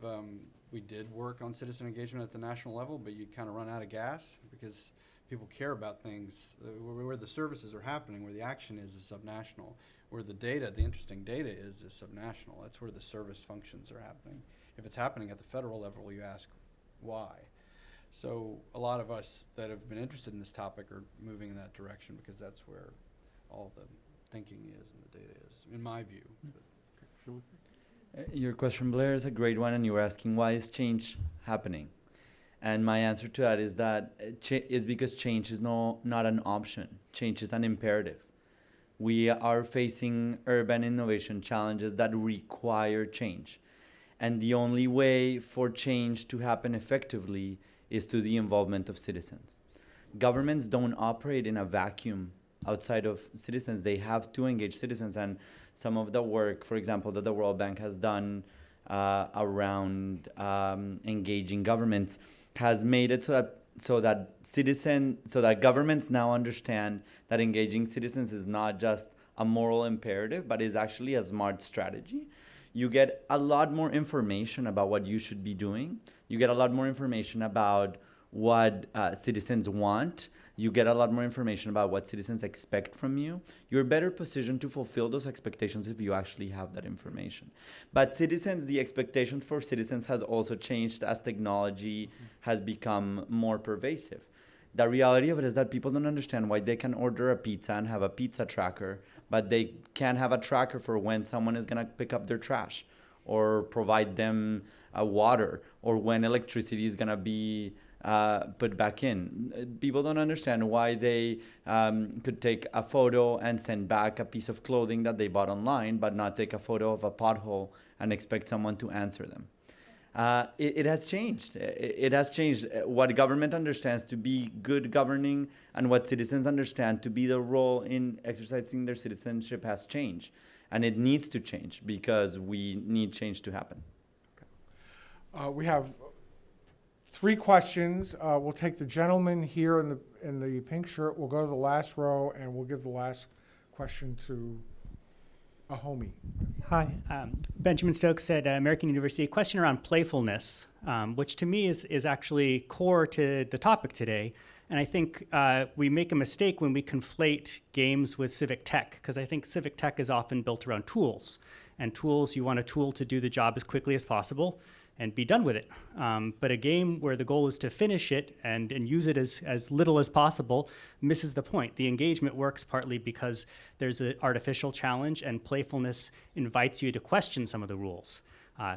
we did work on citizen engagement at the national level, but you kind of run out of gas because people care about things where the services are happening, where the action is subnational, where the data, the interesting data is subnational. That's where the service functions are happening. If it's happening at the federal level, you ask why. So a lot of us that have been interested in this topic are moving in that direction because that's where all the thinking is and the data is, in my view. Your question, Blair, is a great one, and you were asking why is change happening? And my answer to that is that is because change is not an option. Change is an imperative. We are facing urban innovation challenges that require change. And the only way for change to happen effectively is through the involvement of citizens. Governments don't operate in a vacuum outside of citizens. They have to engage citizens, and some of the work, for example, that the World Bank has done around engaging governments has made it so that governments now understand that engaging citizens is not just a moral imperative, but is actually a smart strategy. You get a lot more information about what you should be doing. You get a lot more information about what citizens want. You get a lot more information about what citizens expect from you. You're better positioned to fulfill those expectations if you actually have that information. But the expectations for citizens has also changed as technology has become more pervasive. The reality of it is that people don't understand why they can order a pizza and have a pizza tracker, but they can't have a tracker for when someone is going to pick up their trash or provide them water or when electricity is going to be put back in. People don't understand why they could take a photo and send back a piece of clothing that they bought online, but not take a photo of a pothole and expect someone to answer them. It has changed. It has changed. What government understands to be good governing and what citizens understand to be the role in exercising their citizenship has changed. And it needs to change because we need change to happen. We have 3 questions. We'll take the gentleman here in the pink shirt. We'll go to the last row, and we'll give the last question to a homie. Hi, Benjamin Stokes at American University. A question around playfulness, which to me is actually core to the topic today. And I think we make a mistake when we conflate games with civic tech, because I think civic tech is often built around tools. And tools, you want a tool to do the job as quickly as possible and be done with it. But a game where the goal is to finish it and use it as little as possible misses the point. The engagement works partly because there's an artificial challenge, and playfulness invites you to question some of the rules,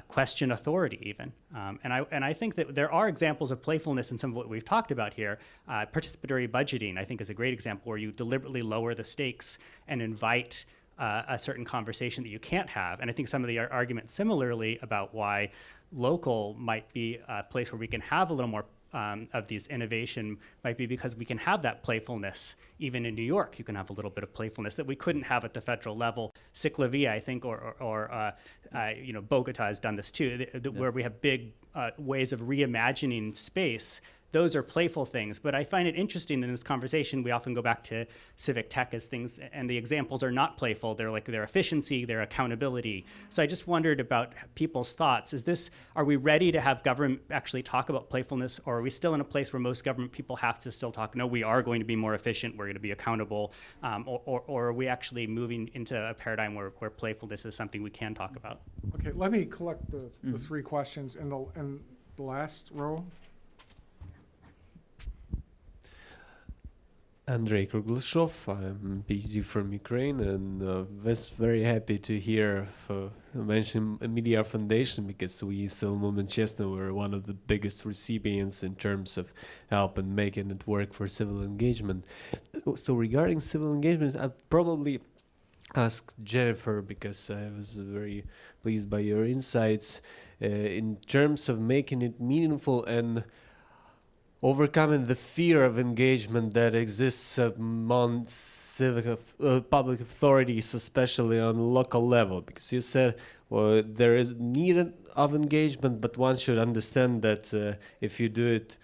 question authority even. And I think that there are examples of playfulness in some of what we've talked about here. Participatory budgeting, I think, is a great example where you deliberately lower the stakes and invite a certain conversation that you can't have. And I think some of the arguments similarly about why local might be a place where we can have a little more of these innovation might be because we can have that playfulness. Even in New York, you can have a little bit of playfulness that we couldn't have at the federal level. Ciclavia, I think, or Bogota has done this too, where we have big ways of reimagining space. Those are playful things, but I find it interesting in this conversation, we often go back to civic tech as things, and the examples are not playful. They're like their efficiency, their accountability. So I just wondered about people's thoughts. Are we ready to have government actually talk about playfulness, or are we still in a place where most government people have to still talk, no, we are going to be more efficient, we're going to be accountable, or are we actually moving into a paradigm where playfulness is something we can talk about? Okay, let me collect the 3 questions in the last row. Andrei Kurglashov, I'm PhD from Ukraine, and was very happy to hear mention BRAVA Foundation, because we, Civil Movement Chestnut, were one of the biggest recipients in terms of help and making it work for civil engagement. So regarding civil engagement, I'd probably ask Jennifer, because I was very pleased by your insights in terms of making it meaningful and overcoming the fear of engagement that exists among public authorities, especially on local level. Because you said, well, there is need of engagement, but one should understand that if you do it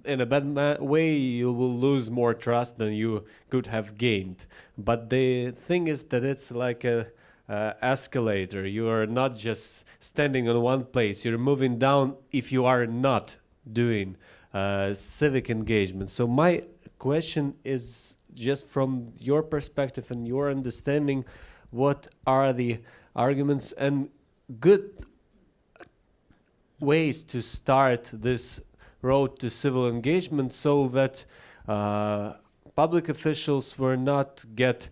in a bad way, you will lose more trust than you could have gained. But the thing is that it's like a escalator. You are not just standing on one place. You're moving down if you are not doing civic engagement. So my question is, just from your perspective and your understanding, what are the arguments and good ways to start this road to civil engagement so that public officials will not get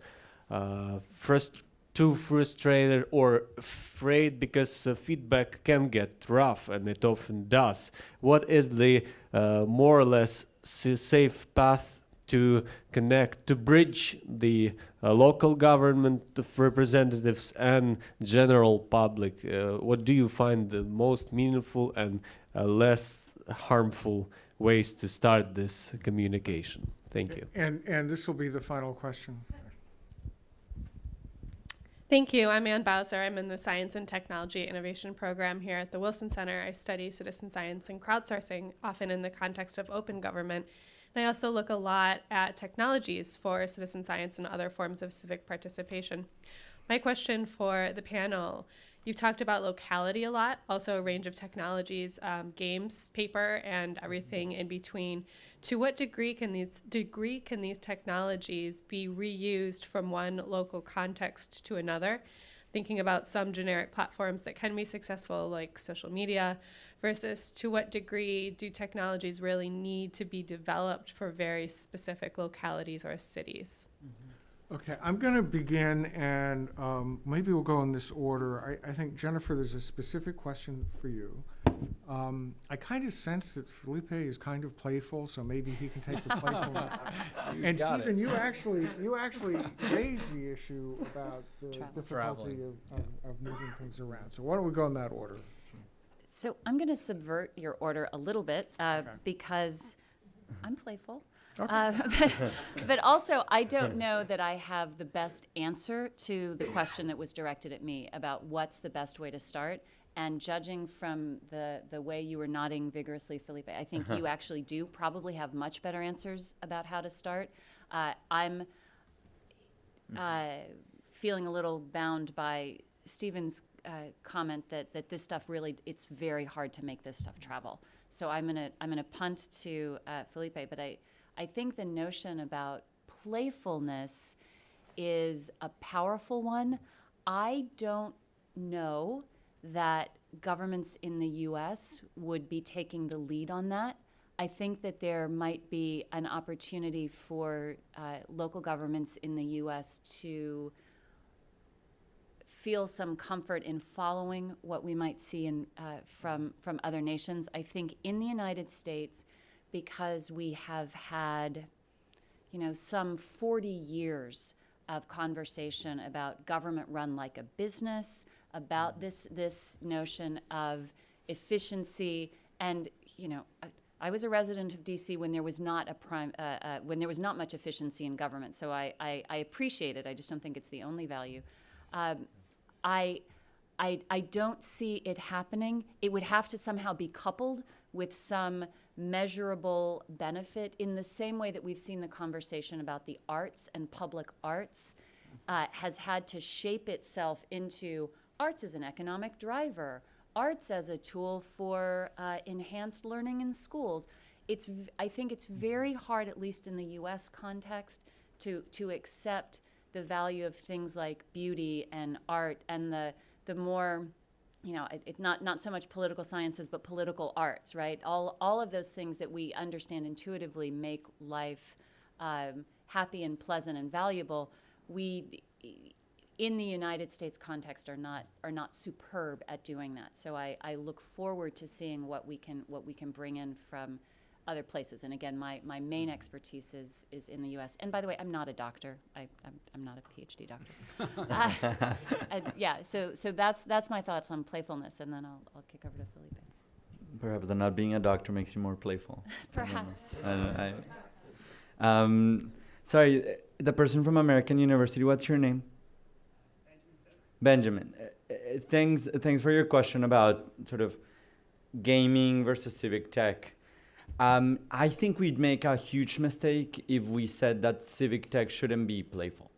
too frustrated or afraid, because feedback can get rough, and it often does. What is the more or less safe path to connect, to bridge the local government representatives and general public? What do you find the most meaningful and less harmful ways to start this communication? Thank you. And this will be the final question. Thank you. I'm Ann Bowser. I'm in the Science and Technology Innovation Program here at the Wilson Center. I study citizen science and crowdsourcing, often in the context of open government. And I also look a lot at technologies for citizen science and other forms of civic participation. My question for the panel: you've talked about locality a lot, also a range of technologies, games, paper, and everything in between. To what degree can these technologies be reused from one local context to another? Thinking about some generic platforms that can be successful, like social media, versus to what degree do technologies really need to be developed for very specific localities or cities? Okay, I'm going to begin, and maybe we'll go in this order. I think, Jennifer, there's a specific question for you. I kind of sense that Felipe is kind of playful, so maybe he can take the playfulness. And Stephen, you actually raised the issue about the difficulty of moving things around. So why don't we go in that order? So I'm going to subvert your order a little bit because I'm playful. But also, I don't know that I have the best answer to the question that was directed at me about what's the best way to start. And judging from the way you were nodding vigorously, Felipe, I think you actually do probably have much better answers about how to start. I'm feeling a little bound by Stephen's comment that this stuff really, it's very hard to make this stuff travel. So I'm gonna punt to Felipe, but I think the notion about playfulness is a powerful one. I don't know that governments in the U.S. would be taking the lead on that. I think that there might be an opportunity for local governments in the U.S. to feel some comfort in following what we might see in, from other nations. I think in the United States, because we have had, some 40 years of conversation about government run like a business, about this notion of efficiency, and I was a resident of DC when there was not when there was not much efficiency in government. So I appreciate it. I just don't think it's the only value. I don't see it happening. It would have to somehow be coupled with some measurable benefit, in the same way that we've seen the conversation about the arts and public arts has had to shape itself into arts as an economic driver, arts as a tool for enhanced learning in schools. I think it's very hard, at least in the U.S. context, to accept the value of things like beauty and art and the more, it's not so much political sciences, but political arts, right? All of those things that we understand intuitively make life happy and pleasant and valuable. We, in the United States context, are not superb at doing that. So I look forward to seeing what we can bring in from other places. And again, my main expertise is in the U.S. And by the way, I'm not a doctor. I'm not a PhD doctor. Yeah. So that's my thoughts on playfulness, and then I'll kick over to Felipe. Perhaps that not being a doctor makes you more playful. Perhaps. Sorry, the person from American University, what's your name? Benjamin. Thanks for your question about sort of gaming versus civic tech. I think we'd make a huge mistake if we said that civic tech shouldn't be playful.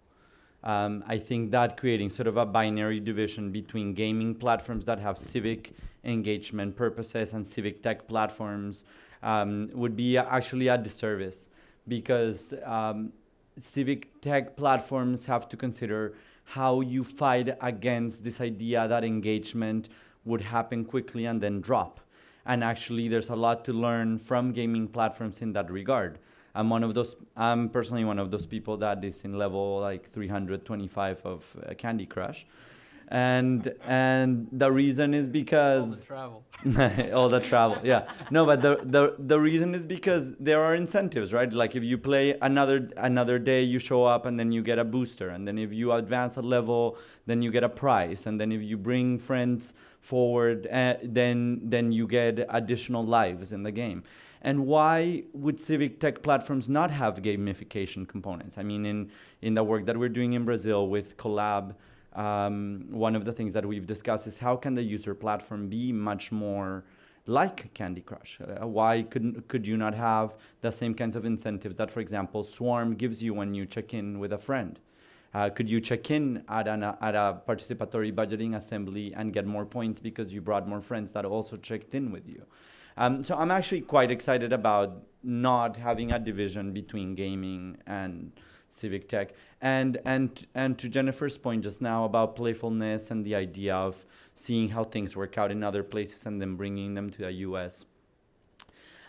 I think that creating sort of a binary division between gaming platforms that have civic engagement purposes and civic tech platforms would be actually a disservice, because civic tech platforms have to consider how you fight against this idea that engagement would happen quickly and then drop. And actually, there's a lot to learn from gaming platforms in that regard. I'm personally one of those people that is in level like 325 of Candy Crush. And the reason is because All the travel. all the travel, yeah. No, but the reason is because there are incentives, right? Like if you play another day, you show up and then you get a booster, and then if you advance a level, then you get a prize, and then if you bring friends forward, then you get additional lives in the game. And why would civic tech platforms not have gamification components? I mean, in the work that we're doing in Brazil with Collab, one of the things that we've discussed is how can the user platform be much more like Candy Crush? Why could you not have the same kinds of incentives that, for example, Swarm gives you when you check in with a friend? Could you check in at a participatory budgeting assembly and get more points because you brought more friends that also checked in with you? So I'm actually quite excited about not having a division between gaming and civic tech. And to Jennifer's point just now about playfulness and the idea of seeing how things work out in other places and then bringing them to the US.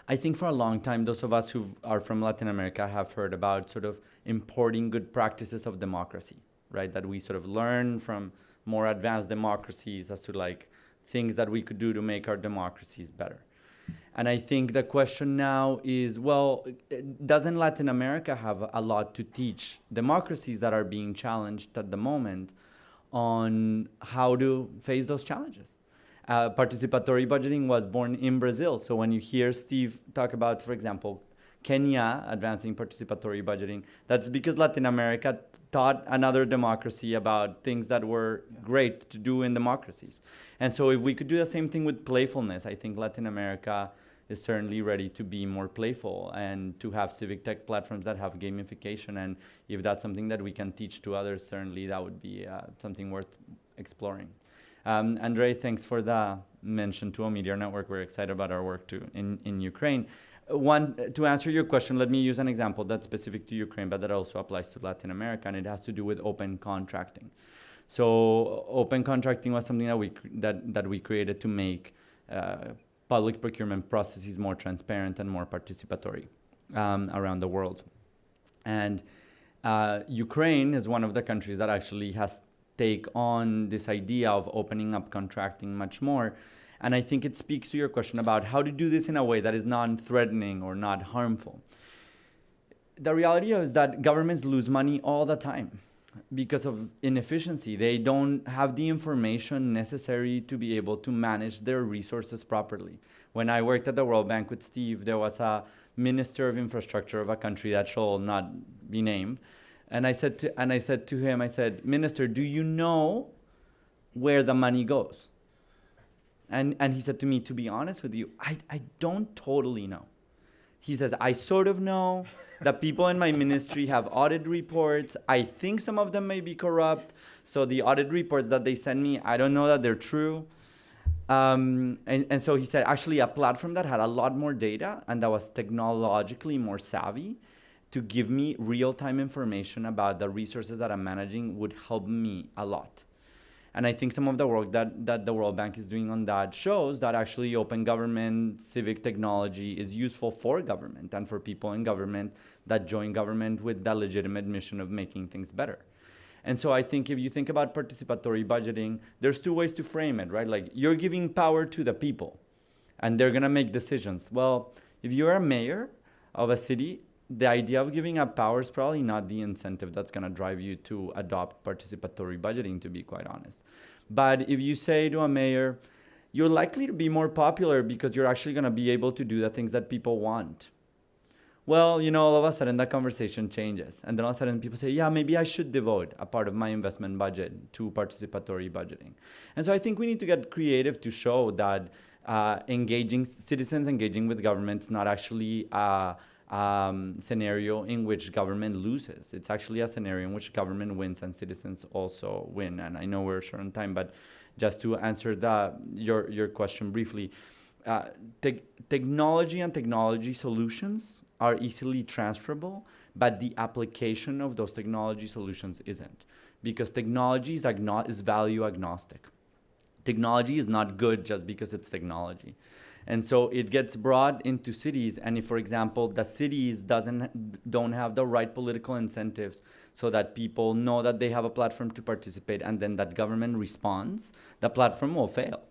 I think for a long time, those of us who are from Latin America have heard about sort of importing good practices of democracy, right? That we sort of learn from more advanced democracies as to like things that we could do to make our democracies better. And I think the question now is, well, doesn't Latin America have a lot to teach democracies that are being challenged at the moment on how to face those challenges? Participatory budgeting was born in Brazil. So when you hear Steve talk about, for example, Kenya advancing participatory budgeting, that's because Latin America taught another democracy about things that were great to do in democracies. And so if we could do the same thing with playfulness, I think Latin America is certainly ready to be more playful and to have civic tech platforms that have gamification. And if that's something that we can teach to others, certainly that would be something worth exploring. Andrei, thanks for the mention to a Meteor Network. We're excited about our work too in Ukraine. To answer your question, let me use an example that's specific to Ukraine, but that also applies to Latin America, and it has to do with open contracting. So open contracting was something that we created to make public procurement processes more transparent and more participatory around the world. And Ukraine is one of the countries that actually has take on this idea of opening up contracting much more. And I think it speaks to your question about how to do this in a way that is non-threatening or not harmful. The reality is that governments lose money all the time because of inefficiency. They don't have the information necessary to be able to manage their resources properly. When I worked at the World Bank with Steve, there was a minister of infrastructure of a country that shall not be named. And I said to him, Minister, do you know where the money goes? And he said to me, to be honest with you, I don't totally know. He says, I sort of know. The people in my ministry have audit reports. I think some of them may be corrupt. So the audit reports that they send me, I don't know that they're true. And so he said, actually, a platform that had a lot more data and that was technologically more savvy to give me real-time information about the resources that I'm managing would help me a lot. And I think some of the work that the World Bank is doing on that shows that actually open government, civic technology is useful for government and for people in government that join government with the legitimate mission of making things better. And so I think if you think about participatory budgeting, there's two ways to frame it, right? Like you're giving power to the people and they're gonna make decisions. Well, If you're a mayor of a city, the idea of giving up power is probably not the incentive that's going to drive you to adopt participatory budgeting, to be quite honest. But if you say to a mayor, you're likely to be more popular because you're actually going to be able to do the things that people want. Well, all of a sudden that conversation changes. And then all of a sudden people say, yeah, maybe I should devote a part of my investment budget to participatory budgeting. And so I think we need to get creative to show that citizens engaging with government is not actually a scenario in which government loses. It's actually a scenario in which government wins and citizens also win. And I know we're short on time, but just to answer your question briefly, technology and technology solutions are easily transferable, but the application of those technology solutions isn't, because technology is value agnostic. Technology is not good just because it's technology. And so it gets brought into cities, and if, for example, the cities don't have the right political incentives so that people know that they have a platform to participate, and then that government responds, the platform will fail.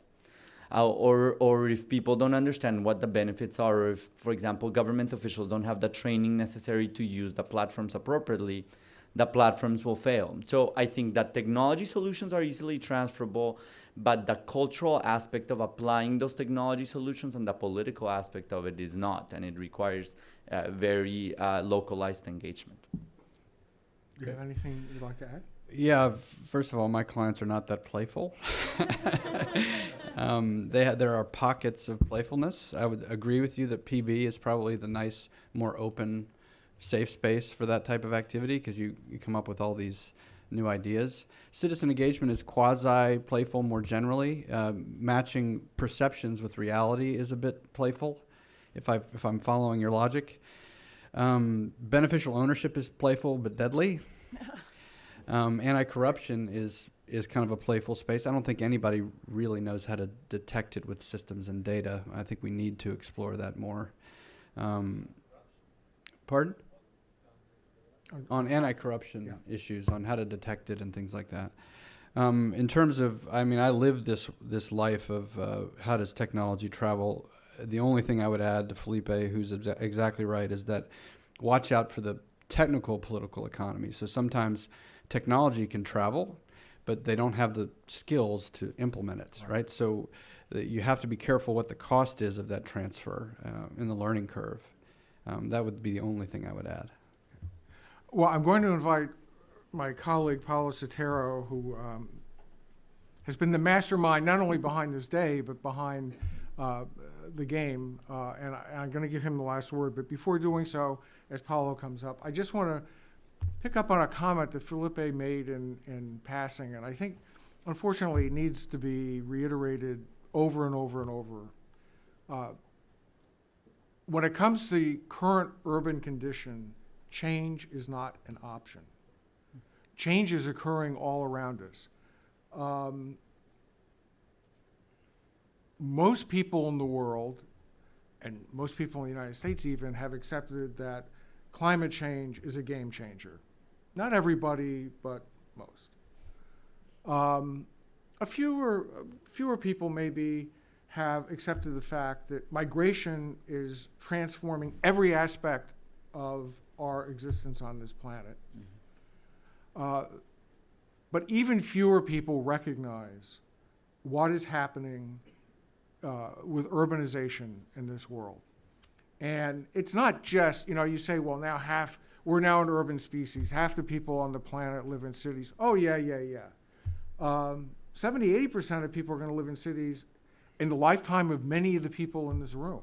Or if people don't understand what the benefits are, or if, for example, government officials don't have the training necessary to use the platforms appropriately, the platforms will fail. So I think that technology solutions are easily transferable, but the cultural aspect of applying those technology solutions and the political aspect of it is not, and it requires very localized engagement. Do you have anything you'd like to add? Yeah, first of all, my clients are not that playful. There are pockets of playfulness. I would agree with you that PB is probably the nice, more open, safe space for that type of activity, because you come up with all these new ideas. Citizen engagement is quasi-playful more generally. Matching perceptions with reality is a bit playful, if I'm following your logic. Beneficial ownership is playful but deadly. Anti-corruption is kind of a playful space. I don't think anybody really knows how to detect it with systems and data. I think we need to explore that more. Pardon? On anti-corruption issues, on how to detect it and things like that. In terms of, I live this life of how does technology travel. The only thing I would add to Felipe, who's exactly right, is that watch out for the technical political economy. So sometimes technology can travel, but they don't have the skills to implement it, right? So you have to be careful what the cost is of that transfer in the learning curve. That would be the only thing I would add. Well, I'm going to invite my colleague, Paulo Sotero, who has been the mastermind not only behind this day, but behind the game. And I'm going to give him the last word. But before doing so, as Paulo comes up, I just want to pick up on a comment that Felipe made in passing. And I think, unfortunately, it needs to be reiterated over and over and over. When it comes to the current urban condition, change is not an option. Change is occurring all around us. Most people in the world, and most people in the United States even, have accepted that climate change is a game changer. Not everybody, but most. Fewer people maybe have accepted the fact that migration is transforming every aspect of our existence on this planet. But even fewer people recognize what is happening with urbanization in this world. And it's not just, you say, well, we're now an urban species. Half the people on the planet live in cities. Oh, yeah. 70-80% of people are going to live in cities in the lifetime of many of the people in this room.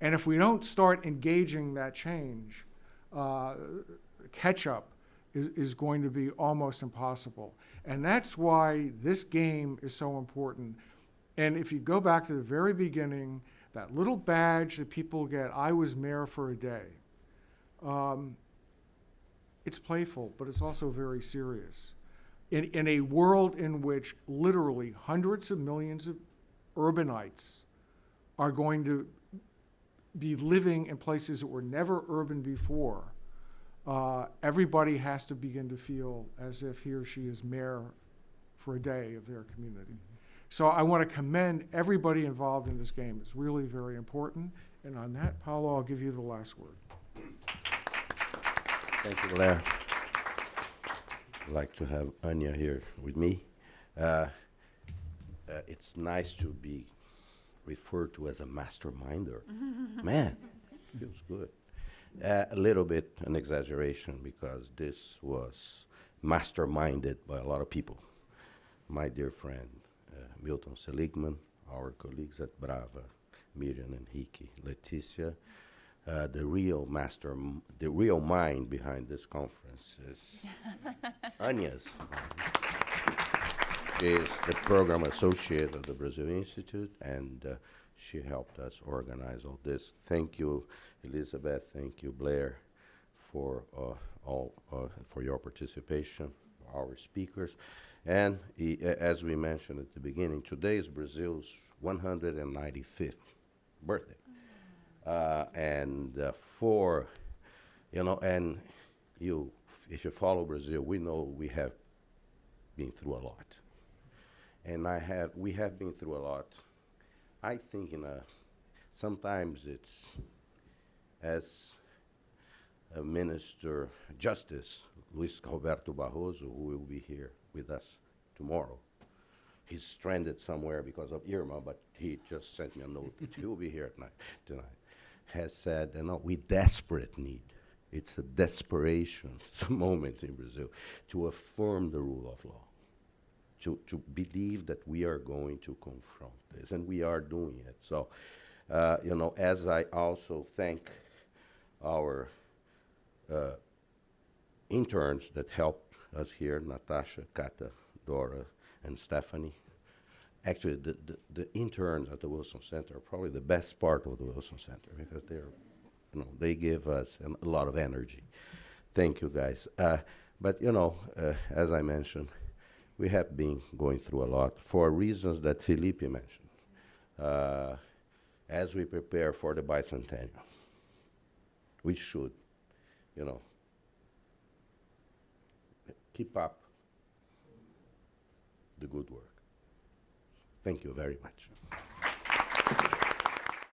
And if we don't start engaging that change, catch-up is going to be almost impossible. And that's why this game is so important. And if you go back to the very beginning, that little badge that people get, I was mayor for a day, it's playful, but it's also very serious. In a world in which literally hundreds of millions of urbanites are going to be living in places that were never urban before, everybody has to begin to feel as if he or she is mayor for a day of their community. So I want to commend everybody involved in this game. It's really very important, And on that, Paulo, I'll give you the last word. Thank you, Blair. I'd like to have Anya here with me. It's nice to be referred to as a masterminder. Man, feels good. A little bit an exaggeration because this was masterminded by a lot of people. My dear friend, Milton Seligman, our colleagues at BRAVA, Miriam, Henrique, Leticia. The real mind behind this conference is Anya's. She is the program associate of the Brazil Institute, and she helped us organize all this. Thank you, Elizabeth. Thank you, Blair, for for your participation, our speakers. And as we mentioned at the beginning, today is Brazil's 195th birthday. If you follow Brazil, we know we have been through a lot. And we have been through a lot. I think sometimes it's, as a Minister Justice, Luis Roberto Barroso, who will be here with us tomorrow. He's stranded somewhere because of Irma, but he just sent me a note that he will be here tonight. Has said, we desperate need. It's a desperation moment in Brazil to affirm the rule of law, to believe that we are going to confront this, and we are doing it. So, as I also thank our interns that helped us here, Natasha, Kata, Dora, and Stephanie. Actually, the interns at the Wilson Center are probably the best part of the Wilson Center because they give us a lot of energy. Thank you, guys. But as I mentioned, we have been going through a lot for reasons that Felipe mentioned. As we prepare for the bicentennial, we should, keep up the good work. Thank you very much.